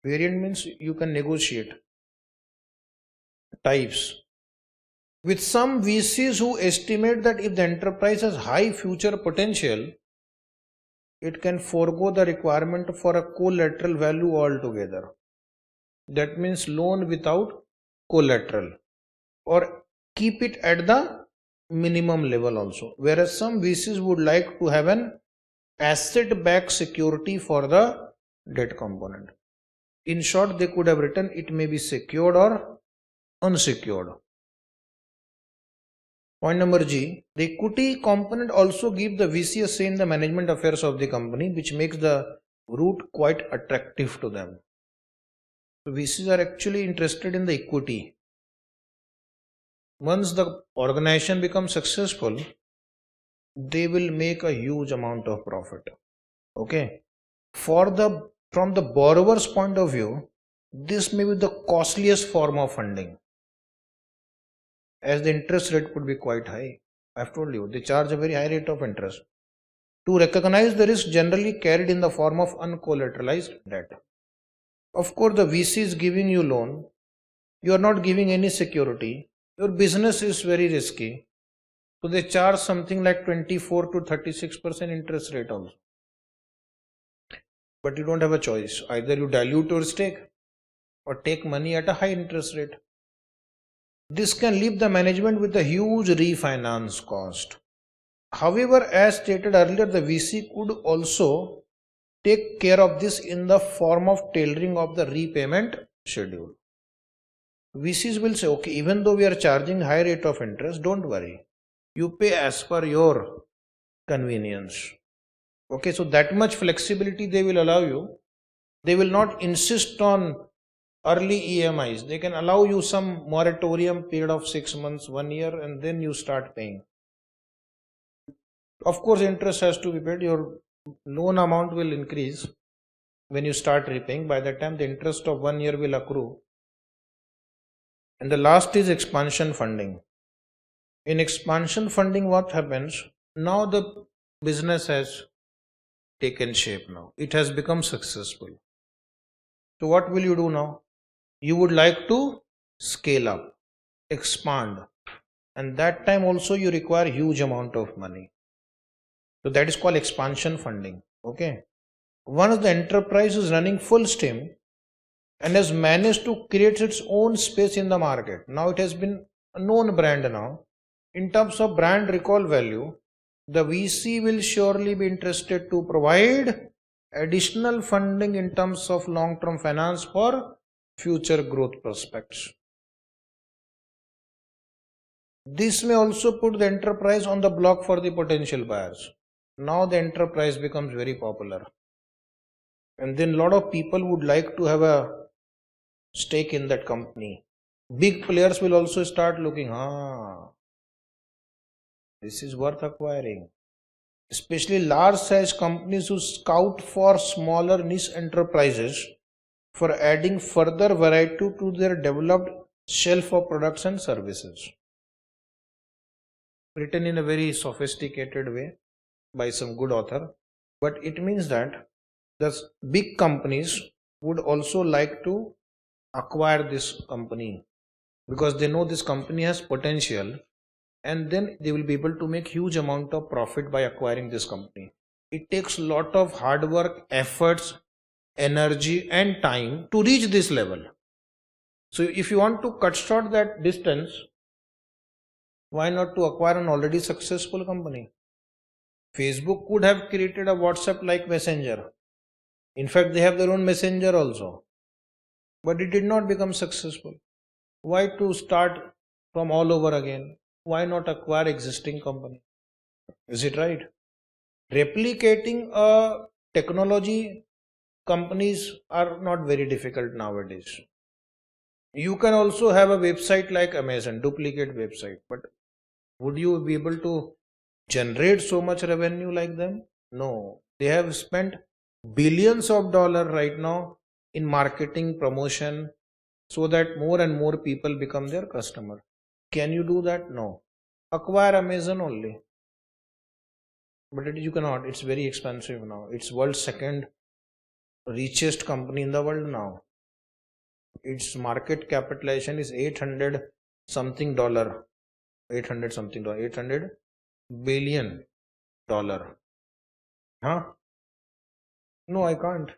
Variant means you can negotiate types. With some VCs who estimate that if the enterprise has high future potential, it can forego the requirement for a collateral value altogether. That means loan without collateral, or keep it at the minimum level also. Whereas some VCs would like to have an asset-backed security for the debt component. In short, they could have written it may be secured or unsecured. Point number G, the equity component also gives the VC a say in the management affairs of the company, which makes the route quite attractive to them. So VCs are actually interested in the equity. Once the organization becomes successful, they will make a huge amount of profit. Okay. From the borrower's point of view, this may be the costliest form of funding, as the interest rate could be quite high. I've told you, they charge a very high rate of interest. To recognize the risk generally carried in the form of uncollateralized debt. Of course, the VC is giving you loan. You are not giving any security. Your business is very risky. So they charge something like 24 to 36% interest rate also. But you don't have a choice. Either you dilute your stake or take money at a high interest rate. This can leave the management with a huge refinance cost. However, as stated earlier, the VC could also take care of this in the form of tailoring of the repayment schedule. VCs will say, okay, even though we are charging high rate of interest, don't worry. You pay as per your convenience. Okay, so that much flexibility they will allow you. They will not insist on early EMIs. They can allow you some moratorium period of 6 months, 1 year, and then you start paying. Of course, interest has to be paid. Your loan amount will increase when you start repaying. By that time, the interest of 1 year will accrue. And the last is expansion funding. In expansion funding, what happens? Now the business has taken shape now. It has become successful. So what will you do now? You would like to scale up, expand, and that time also you require huge amount of money. So that is called expansion funding. Okay. Once the enterprise is running full steam and has managed to create its own space in the market, now it has been a known brand now. In terms of brand recall value, the VC will surely be interested to provide additional funding in terms of long-term finance for future growth prospects. This may also put the enterprise on the block for the potential buyers. Now the enterprise becomes very popular. And then a lot of people would like to have a stake in that company. Big players will also start looking, this is worth acquiring. Especially large size companies who scout for smaller niche enterprises for adding further variety to their developed shelf of products and services. Written in a very sophisticated way by some good author, but it means that the big companies would also like to acquire this company because they know this company has potential, and then they will be able to make huge amount of profit by acquiring this company. It takes a lot of hard work, efforts, energy and time to reach this level. So if you want to cut short that distance, why not to acquire an already successful company? Facebook could have created a WhatsApp like messenger. In fact, they have their own messenger also. But it did not become successful. Why to start from all over again? Why not acquire existing company? Is it right? Replicating a technology companies are not very difficult nowadays. You can also have a website like Amazon, duplicate website, but would you be able to generate so much revenue like them? No. They have spent billions of dollars right now in marketing, promotion, so that more and more people become their customer. Can you do that? No. Acquire Amazon only. But you cannot. It's very expensive now. It's world's second richest company in the world now. Its market capitalization is 800 something dollar. 800 billion dollar. No, I can't.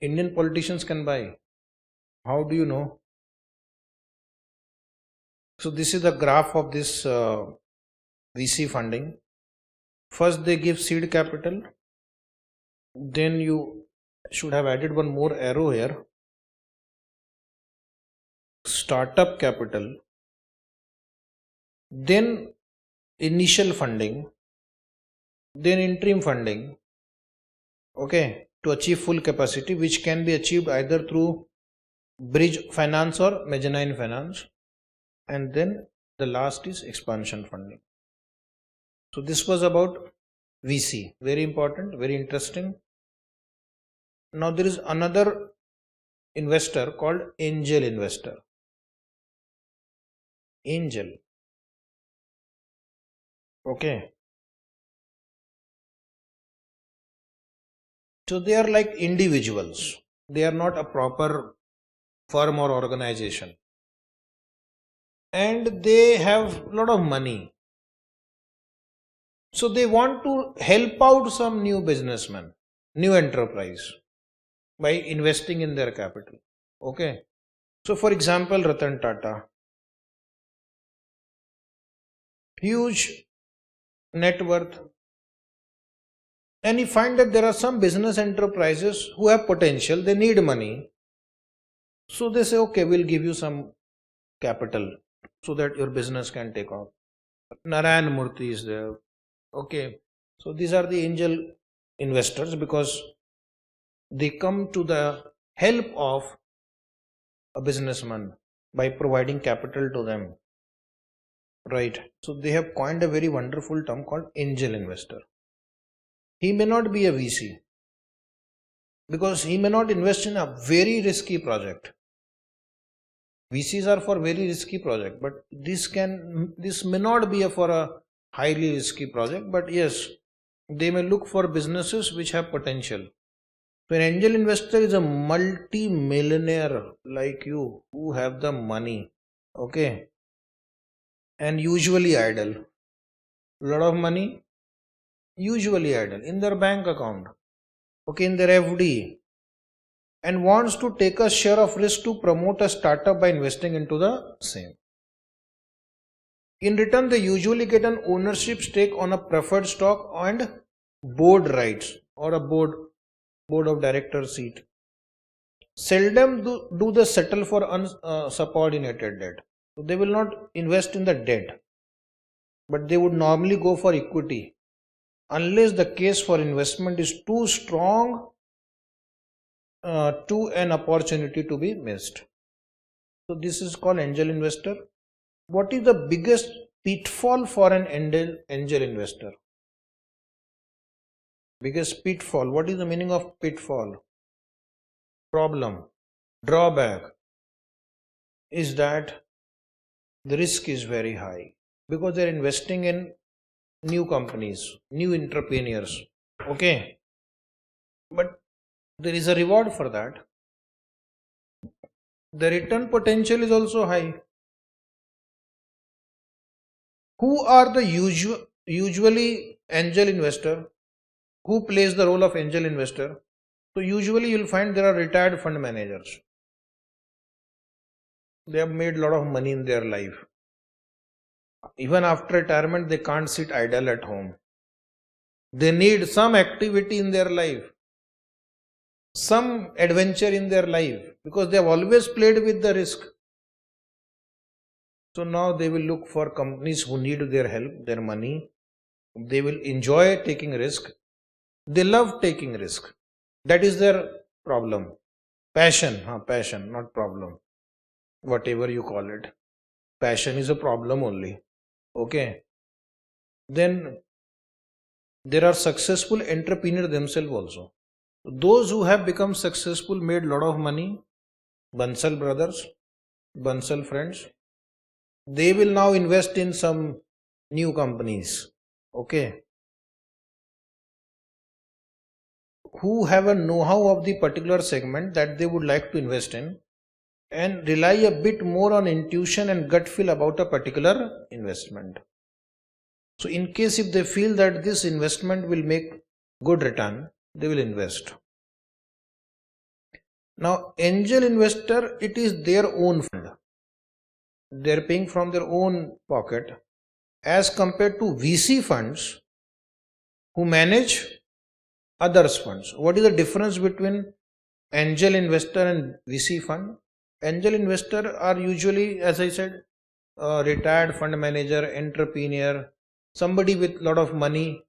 Indian politicians can buy. How do you know? So this is the graph of this VC funding. First they give seed capital. Then you should have added one more arrow here. Startup capital. Then initial funding. Then interim funding. Okay, to achieve full capacity, which can be achieved either through bridge finance or mezzanine finance. And then the last is expansion funding. So this was about VC. Very important, very interesting. Now there is another investor called angel investor. Angel. Okay. So they are like individuals. They are not a proper firm or organization. And they have a lot of money. So they want to help out some new businessman, new enterprise by investing in their capital. Okay. So for example, Ratan Tata, huge net worth, and you find that there are some business enterprises who have potential, they need money. So they say, okay, we'll give you some capital so that your business can take off. Narayan Murthy is there. Okay. So these are the angel investors because they come to the help of a businessman by providing capital to them. Right. So they have coined a very wonderful term called angel investor. He may not be a VC because he may not invest in a very risky project. VCs are for very risky project, but this may not be for a highly risky project, but yes, they may look for businesses which have potential. So an angel investor is a multi-millionaire like you who have the money, okay, and usually idle. A lot of money, usually idle in their bank account, okay, in their FD, and wants to take a share of risk to promote a startup by investing into the same. In return, they usually get an ownership stake on a preferred stock and board rights or a board of director seat. Seldom do they settle for unsubordinated debt. So they will not invest in the debt, but they would normally go for equity unless the case for investment is too strong to an opportunity to be missed. So this is called angel investor. What is the biggest pitfall for an angel investor? Biggest pitfall. What is the meaning of pitfall? Problem, drawback is that the risk is very high because they are investing in new companies, new entrepreneurs. Okay, but there is a reward for that. The return potential is also high. Who are the usually angel investor? Who plays the role of angel investor? So usually you will find there are retired fund managers. They have made a lot of money in their life. Even after retirement, they can't sit idle at home. They need some activity in their life, some adventure in their life because they have always played with the risk. So now they will look for companies who need their help, their money. They will enjoy taking risk. They love taking risk. That is their problem. Passion, passion, not problem. Whatever you call it. Passion is a problem only. Okay. Then there are successful entrepreneurs themselves also. Those who have become successful, made a lot of money, Bansal brothers, Bansal friends, they will now invest in some new companies. Okay. Who have a know-how of the particular segment that they would like to invest in and rely a bit more on intuition and gut feel about a particular investment. So in case if they feel that this investment will make good return, they will invest. Now angel investor, it is their own fund. They are paying from their own pocket as compared to VC funds who manage others' funds. What is the difference between angel investor and VC fund? Angel investor are usually, as I said, a retired fund manager, entrepreneur, somebody with lot of money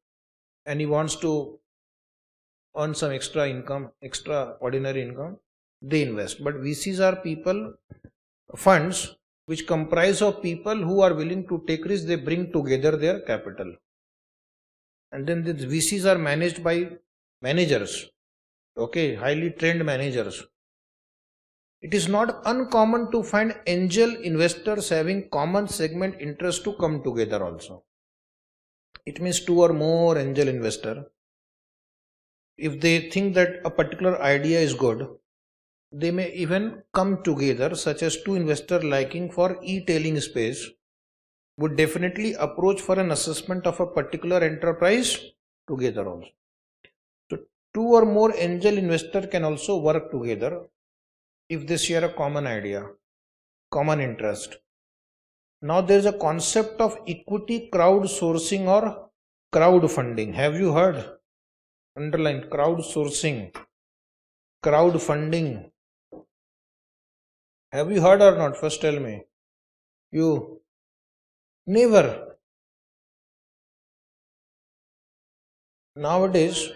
and he wants to earn some extra income, extraordinary income, they invest. But VCs are people, funds which comprise of people who are willing to take risks. They bring together their capital. And then these VCs are managed by managers, okay, highly trained managers. It is not uncommon to find angel investors having common segment interest to come together also. It means two or more angel investor, if they think that a particular idea is good, they may even come together, such as two investors liking for e-tailing space would definitely approach for an assessment of a particular enterprise together also. So two or more angel investors can also work together if they share a common idea, common interest. Now there is a concept of equity crowdsourcing or crowdfunding. Have you heard? Underline crowdsourcing, crowdfunding. Have you heard or not? First tell me. You never. Nowadays,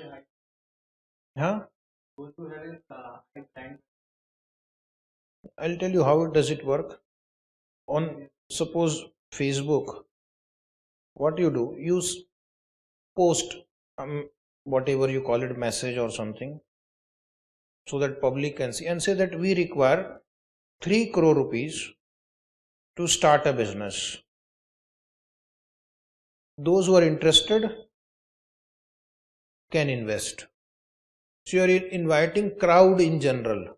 huh? I'll tell you how does it work. On suppose Facebook, what you do, you post whatever you call it, message or something, so that public can see and say that we require 3 crore rupees to start a business. Those who are interested can invest. So you are inviting crowd in general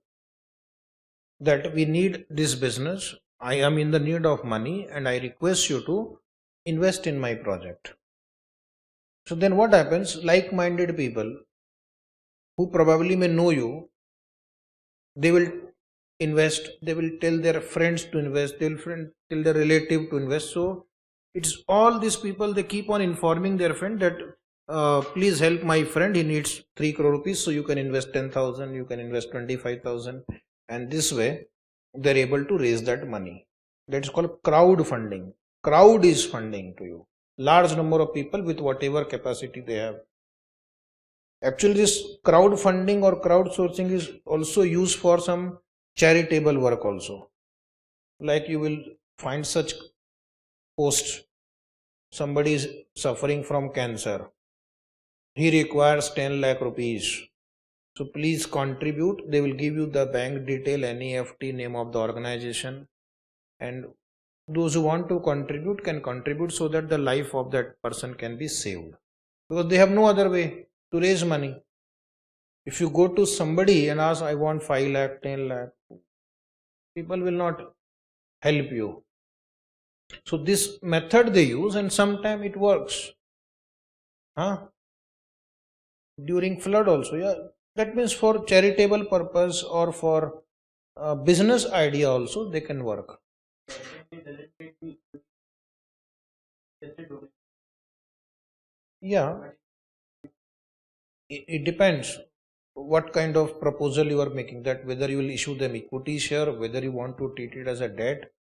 that we need this business. I am in the need of money and I request you to invest in my project. So then what happens? Like-minded people who probably may know you, they will invest, they will tell their friends to invest, they will tell their relative to invest. So it's all these people, they keep on informing their friend that please help my friend, he needs 3 crore rupees, so you can invest 10,000, you can invest 25,000, and this way they're able to raise that money. That's called crowdfunding. Crowd is funding to you. Large number of people with whatever capacity they have. Actually, this crowdfunding or crowdsourcing is also used for some charitable work also. Like you will find such posts. Somebody is suffering from cancer. He requires 10 lakh rupees. So please contribute. They will give you the bank detail, NEFT, name of the organization. And those who want to contribute can contribute so that the life of that person can be saved. Because they have no other way to raise money. If you go to somebody and ask, I want 5 lakh, 10 lakh, people will not help you. So this method they use and sometimes it works. During flood also, yeah. That means for charitable purpose or for business idea also they can work. Yeah, it depends what kind of proposal you are making, that whether you will issue them equity share, whether you want to treat it as a debt,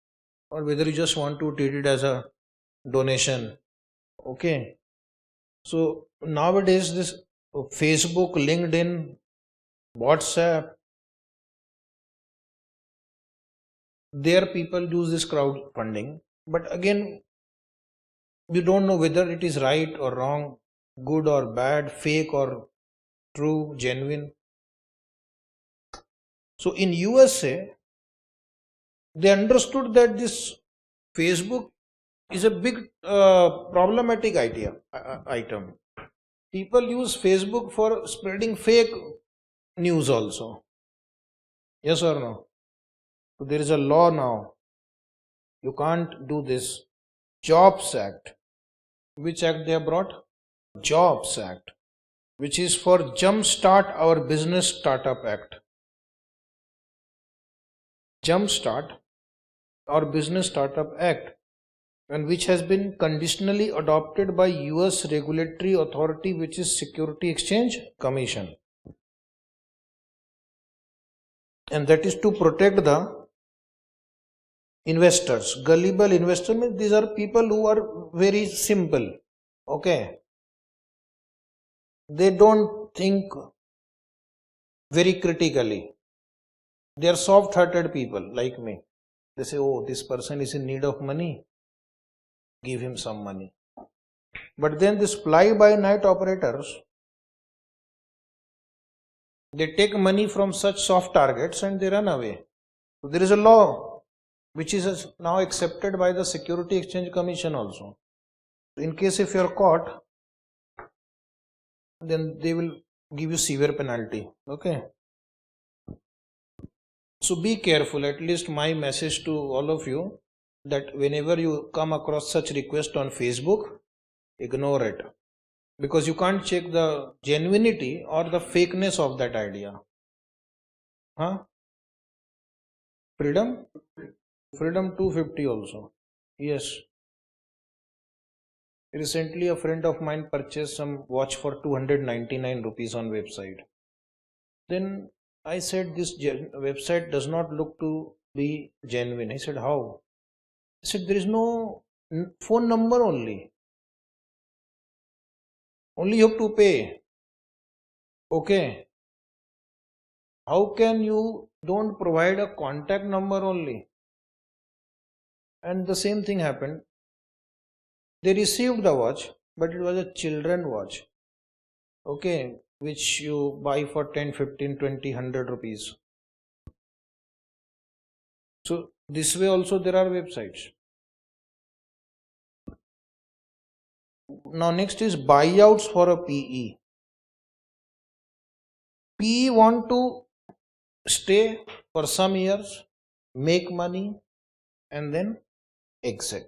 or whether you just want to treat it as a donation. Okay, so nowadays this Facebook, LinkedIn, WhatsApp, there people use this crowdfunding, but again you don't know whether it is right or wrong, good or bad, fake or true, genuine. So in USA, they understood that this Facebook is a big problematic item. People use Facebook for spreading fake news also. Yes or no? So there is a law now. You can't do this. Jobs Act. Which act they have brought? Jobs Act, which is for Jumpstart Our Business Startup Act. Jumpstart Our Business Startup Act, and which has been conditionally adopted by US regulatory authority, which is Security Exchange Commission. And that is to protect the investors. Gullible investors means these are people who are very simple. Okay. They don't think very critically. They are soft-hearted people like me. They say, oh, this person is in need of money. Give him some money. But then these fly-by-night operators, they take money from such soft targets and they run away. So there is a law which is now accepted by the Security Exchange Commission also. In case if you are caught, then they will give you severe penalty. Okay. So be careful. At least my message to all of you, that whenever you come across such request on Facebook, ignore it, because you can't check the genuinity or the fakeness of that idea. Freedom 250 also. Yes. Recently a friend of mine purchased some watch for 299 rupees on website. Then I said, this website does not look to be genuine. He said, how? I said, there is no phone number only. Only you have to pay. Okay. How can you don't provide a contact number only? And the same thing happened. They received the watch, but it was a children watch. Okay, which you buy for 10, 15, 20, 100 rupees. So this way also there are websites. Now next is buyouts for a PE. PE want to stay for some years, make money and then exit.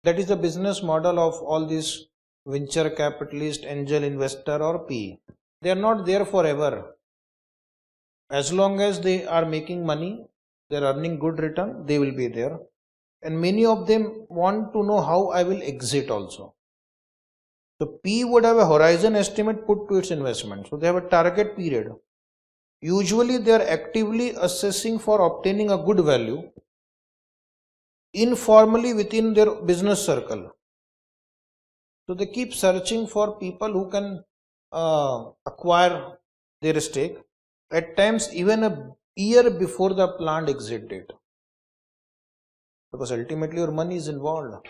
That is the business model of all these venture capitalist, angel investor or PE. They are not there forever. As long as they are making money, they are earning good return, they will be there. And many of them want to know how I will exit also. So PE would have a horizon estimate put to its investment. So they have a target period. Usually they are actively assessing for obtaining a good value informally within their business circle. So they keep searching for people who can acquire their stake, at times even a year before the planned exit date, because ultimately your money is involved.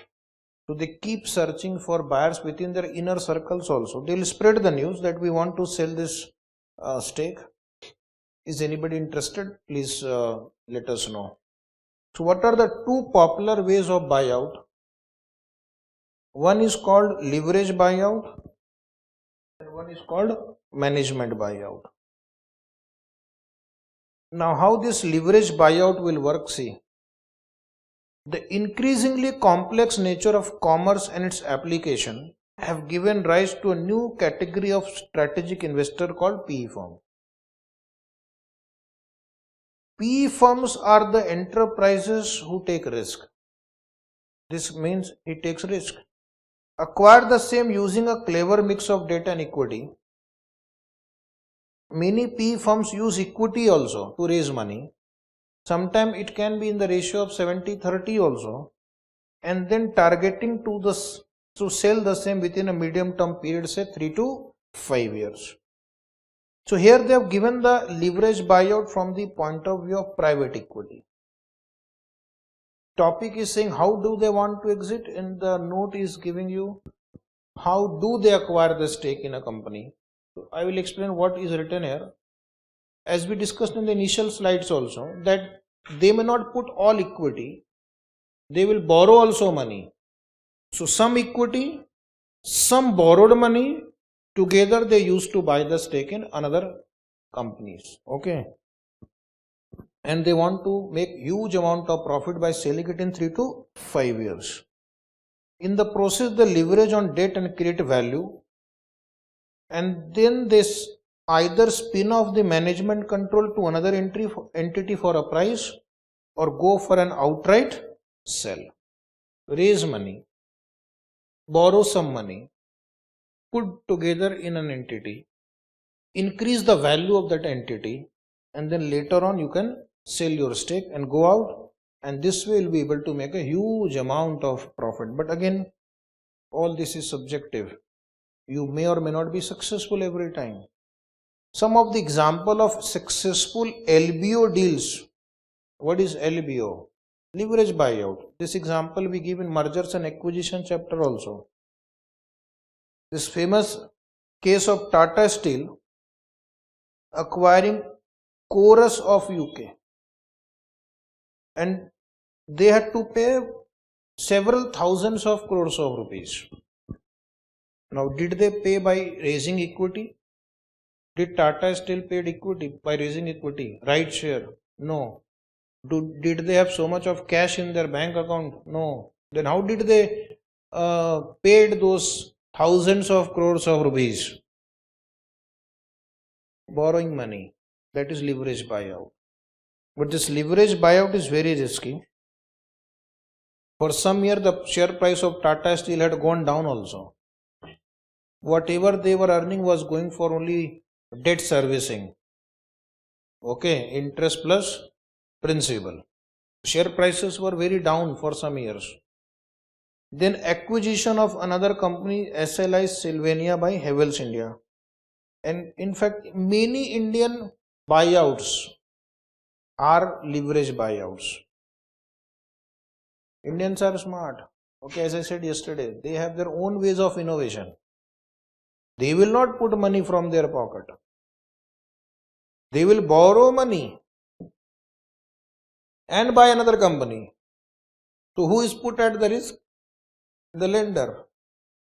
So they keep searching for buyers within their inner circles also. They will spread the news that we want to sell this stake. Is anybody interested? Please let us know. So what are the two popular ways of buyout? One is called leverage buyout and one is called management buyout. Now how this leverage buyout will work, see. The increasingly complex nature of commerce and its application have given rise to a new category of strategic investor called PE firm. PE firms are the enterprises who take risk. This means he takes risk. Acquire the same using a clever mix of debt and equity. Many PE firms use equity also to raise money. Sometimes it can be in the ratio of 70-30 also, and then targeting to sell the same within a medium term period, say 3 to 5 years. So here they have given the leverage buyout from the point of view of private equity. Topic is saying how do they want to exit, and the note is giving you how do they acquire the stake in a company. So I will explain what is written here. As we discussed in the initial slides also, that they may not put all equity, they will borrow also money. So some equity, some borrowed money, together they used to buy the stake in another companies. Okay. And they want to make huge amount of profit by selling it in 3 to 5 years. In the process, they leverage on debt and create value, and then they either spin off the management control to another entity for a price, or go for an outright sell, raise money, borrow some money, put together in an entity, increase the value of that entity, and then later on you can sell your stake and go out, and this way you'll be able to make a huge amount of profit. But again, all this is subjective. You may or may not be successful every time. Some of the example of successful LBO deals. What is LBO? Leverage buyout. This example we give in mergers and acquisition chapter also. This famous case of Tata Steel acquiring Chorus of UK, and they had to pay several thousands of crores of rupees. Now, did they pay by raising equity? Did Tata Steel paid equity by raising equity? Right share? No. Did they have so much of cash in their bank account? No. Then how did they paid those thousands of crores of rupees? Borrowing money. That is leverage buyout. But this leverage buyout is very risky. For some year, the share price of Tata Steel had gone down also. Whatever they were earning was going for only debt servicing. Okay, interest plus principal. Share prices were very down for some years. Then acquisition of another company, SLI Sylvania by Havells India. And in fact, many Indian buyouts are leverage buyouts. Indians are smart. Okay, as I said yesterday, they have their own ways of innovation. They will not put money from their pocket. They will borrow money and buy another company. So who is put at the risk? The lender.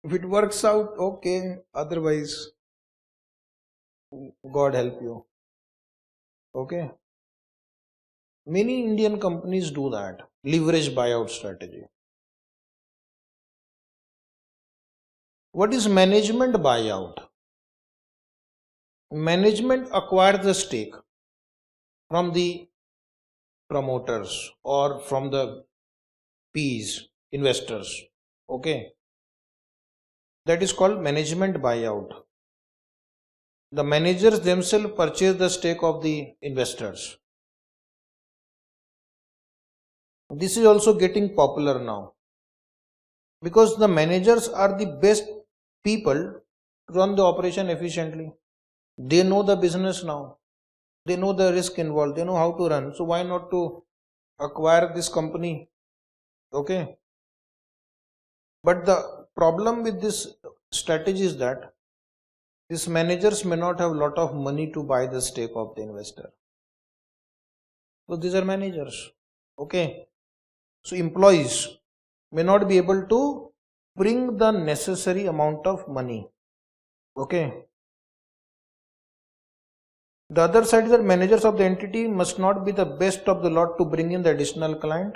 If it works out, okay. Otherwise, God help you. Okay. Many Indian companies do that. Leverage buyout strategy. What is management buyout? Management acquires the stake from the promoters or from the Ps, investors. Okay. That is called management buyout. The managers themselves purchase the stake of the investors. This is also getting popular now, because the managers are the best people to run the operation efficiently. They know the business now. They know the risk involved. They know how to run. So why not to acquire this company? Okay. But the problem with this strategy is that these managers may not have a lot of money to buy the stake of the investor. So these are managers. Okay. So employees may not be able to bring the necessary amount of money. Okay. The other side is that managers of the entity must not be the best of the lot to bring in the additional client,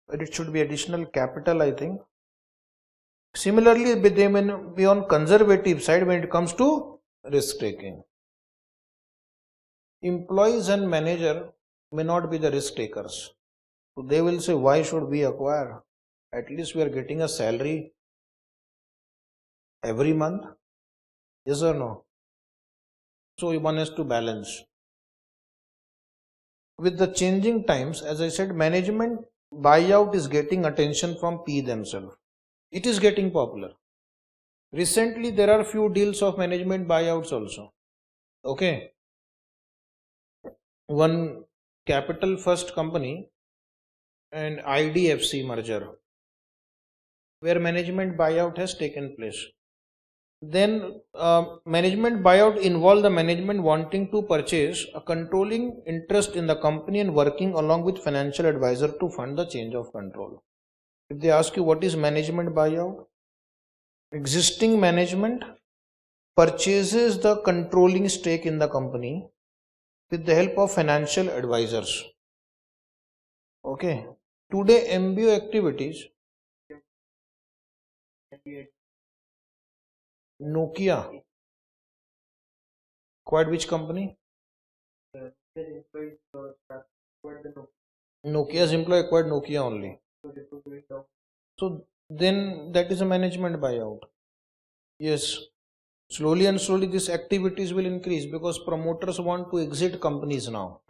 but it should be additional capital, I think. Similarly, they may be on conservative side when it comes to risk taking. Employees and manager may not be the risk takers. So they will say, why should we acquire? At least we are getting a salary every month. Yes or no? So one has to balance. With the changing times, as I said, management buyout is getting attention from P themselves. It is getting popular. Recently, there are few deals of management buyouts also. Okay. One capital first company and IDFC merger, where management buyout has taken place. Then management buyout involved the management wanting to purchase a controlling interest in the company and working along with financial advisor to fund the change of control. If they ask you what is management buyout, existing management purchases the controlling stake in the company with the help of financial advisors. Okay. Today MBO activities Nokia. Acquired which company? Nokia's employee acquired Nokia only. So then that is a management buyout. Yes. Slowly and slowly these activities will increase because promoters want to exit companies now.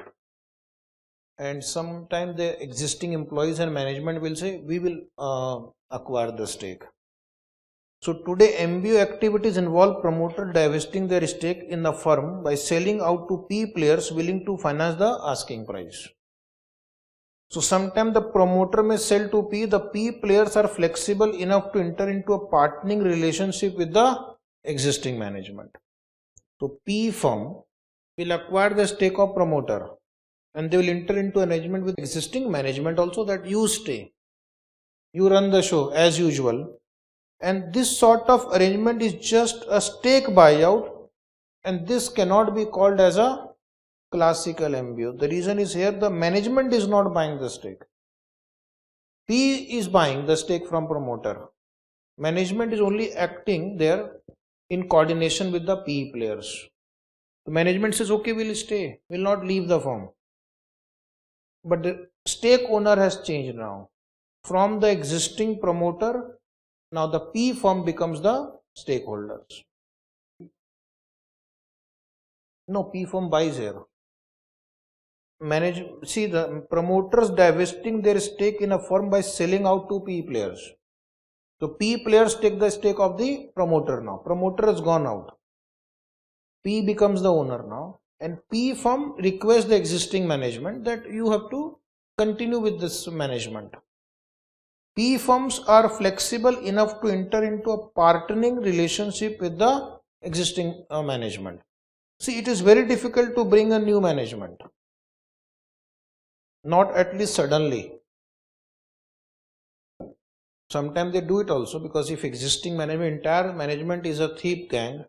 And sometime the existing employees and management will say, we will acquire the stake. So today MBO activities involve promoter divesting their stake in the firm by selling out to P players willing to finance the asking price. So sometimes the promoter may sell to P, the P players are flexible enough to enter into a partnering relationship with the existing management. So P firm will acquire the stake of promoter and they will enter into an arrangement with existing management also that you stay, you run the show as usual, and this sort of arrangement is just a stake buyout and this cannot be called as a classical MBO. The reason is here the management is not buying the stake. P is buying the stake from promoter. Management is only acting there in coordination with the P players. The management says, okay, we'll stay, we'll not leave the firm. But the stake owner has changed now. From the existing promoter, now the P firm becomes the stakeholders. No, P firm buys here. See, the promoters divesting their stake in a firm by selling out to P players. So P players take the stake of the promoter now. Promoter has gone out. P becomes the owner now. And P firm requests the existing management that you have to continue with this management. P firms are flexible enough to enter into a partnering relationship with the existing management. See, it is very difficult to bring a new management. Not at least suddenly. Sometimes they do it also because if existing management, entire management is a thief gang,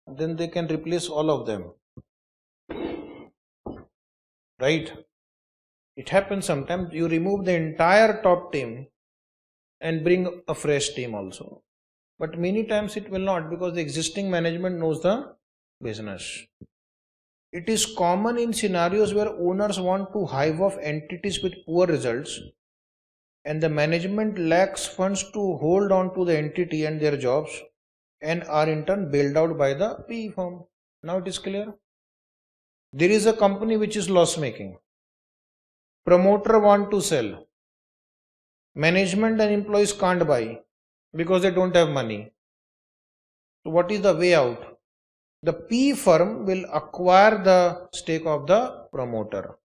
then they can replace all of them. Right? It happens sometimes you remove the entire top team and bring a fresh team also. But many times it will not because the existing management knows the business. It is common in scenarios where owners want to hive off entities with poor results and the management lacks funds to hold on to the entity and their jobs and are in turn bailed out by the PE firm. Now it is clear. There is a company which is loss making. Promoter want to sell. Management and employees can't buy because they don't have money. So what is the way out? The P firm will acquire the stake of the promoter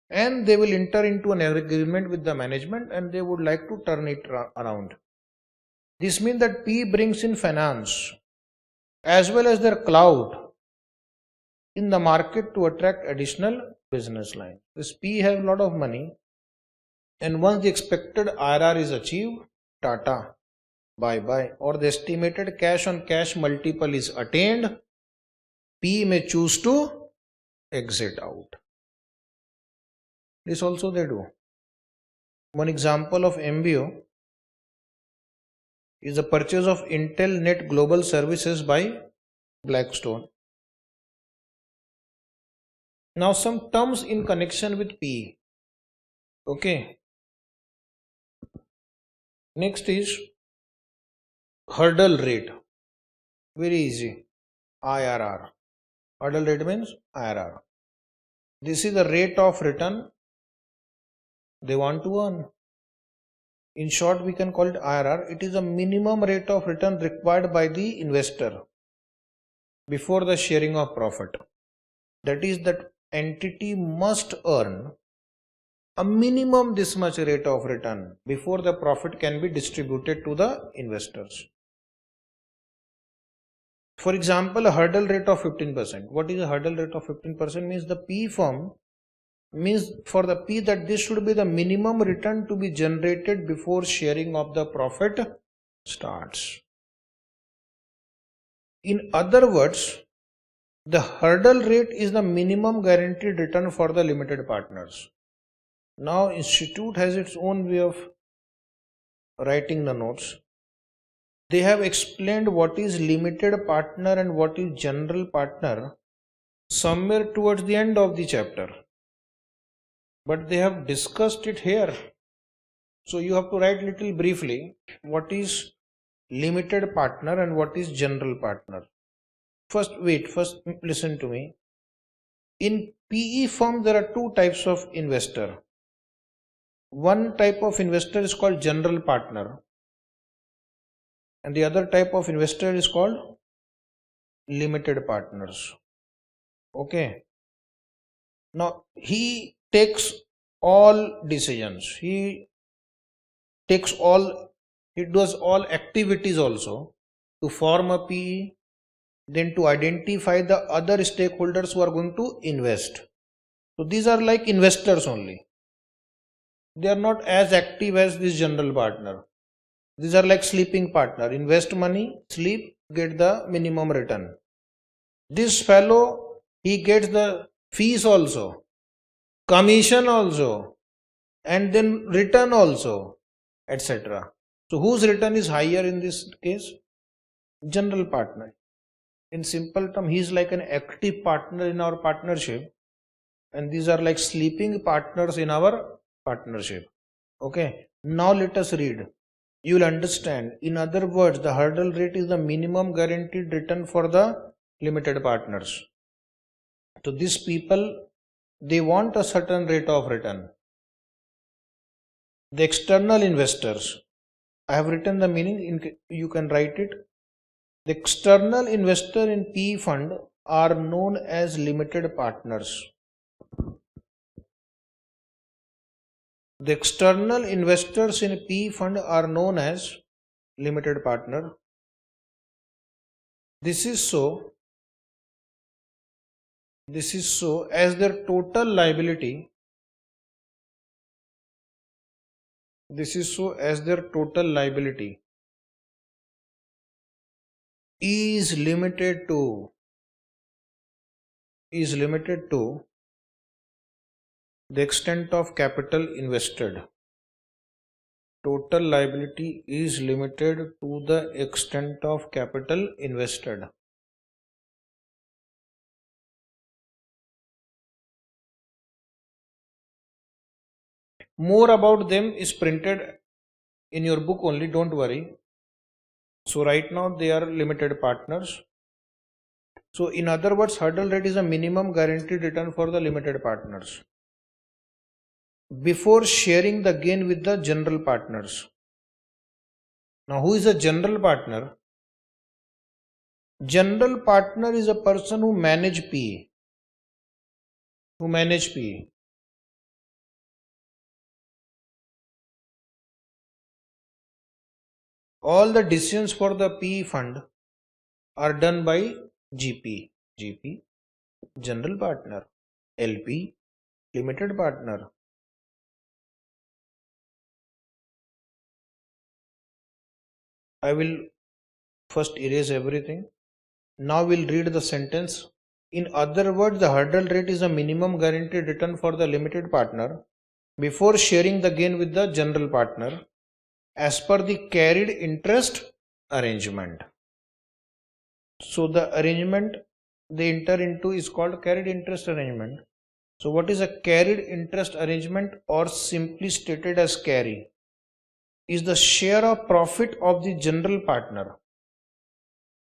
and they will enter into an agreement with the management and they would like to turn it around. This means that P brings in finance as well as their clout in the market to attract additional business line. This P have a lot of money and once the expected IRR is achieved, Tata, bye-bye, or the estimated cash on cash multiple is attained, P may choose to exit out. This also they do. One example of MBO is the purchase of Intel Net Global Services by Blackstone. Now some terms in connection with P. Okay. Next is hurdle rate. Very easy. IRR. Hurdle rate means IRR. This is the rate of return they want to earn. In short, we can call it IRR. It is a minimum rate of return required by the investor before the sharing of profit. That is, that entity must earn a minimum this much rate of return before the profit can be distributed to the investors. For example, a hurdle rate of 15%. What is a hurdle rate of 15%? Means the P firm means for the P that this should be the minimum return to be generated before sharing of the profit starts. In other words, the hurdle rate is the minimum guaranteed return for the limited partners. Now institute has its own way of writing the notes. They have explained what is limited partner and what is general partner somewhere towards the end of the chapter, but they have discussed it here. So you have to write little briefly what is limited partner and what is general partner. First listen to me. In PE firm there are two types of investor. One type of investor is called general partner and the other type of investor is called limited partners. Okay. Now he takes all decisions. He does all activities also to form a PE, then to identify the other stakeholders who are going to invest. So these are like investors only. They are not as active as this general partner. These are like sleeping partner. Invest money, sleep, get the minimum return. This fellow, he gets the fees also, commission also, and then return also, etc. So whose return is higher in this case? General partner. In simple term, he is like an active partner in our partnership, and these are like sleeping partners in our partnership. Okay, now let us read. You will understand. In other words, the hurdle rate is the minimum guaranteed return for the limited partners. So these people, they want a certain rate of return. The external investors, I have written the meaning, you can write it. The external investor in PE fund are known as limited partners. The external investors in PE fund are known as limited partner. This is so as their total liability is limited to the extent of capital invested. Total liability is limited to the extent of capital invested. More about them is printed in your book only, don't worry. So right now they are limited partners. So in other words, hurdle rate is a minimum guaranteed return for the limited partners before sharing the gain with the general partners. Now who is a general partner? General partner is a person who manage PE. All the decisions for the PE fund are done by GP, general partner, LP, limited partner. I will first erase everything. Now we'll read the sentence. In other words, the hurdle rate is a minimum guaranteed return for the limited partner before sharing the gain with the general partner as per the carried interest arrangement. So the arrangement they enter into is called carried interest arrangement. So what is a carried interest arrangement, or simply stated as carry, is the share of profit of the general partner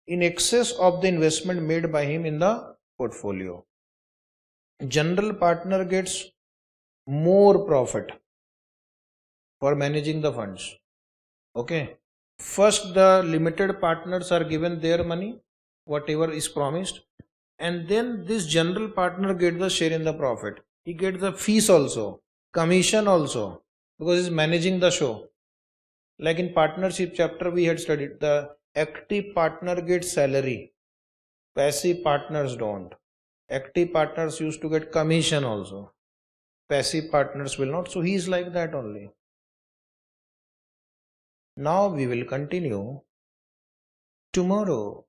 in excess of the investment made by him in the portfolio. General partner gets more profit for managing the funds. Okay. First the limited partners are given their money, whatever is promised, and then this general partner gets the share in the profit. He gets the fees also, commission also, because he is managing the show. Like in partnership chapter we had studied, the active partner gets salary, passive partners don't. Active partners used to get commission also, passive partners will not. So he is like that only. Now we will continue tomorrow.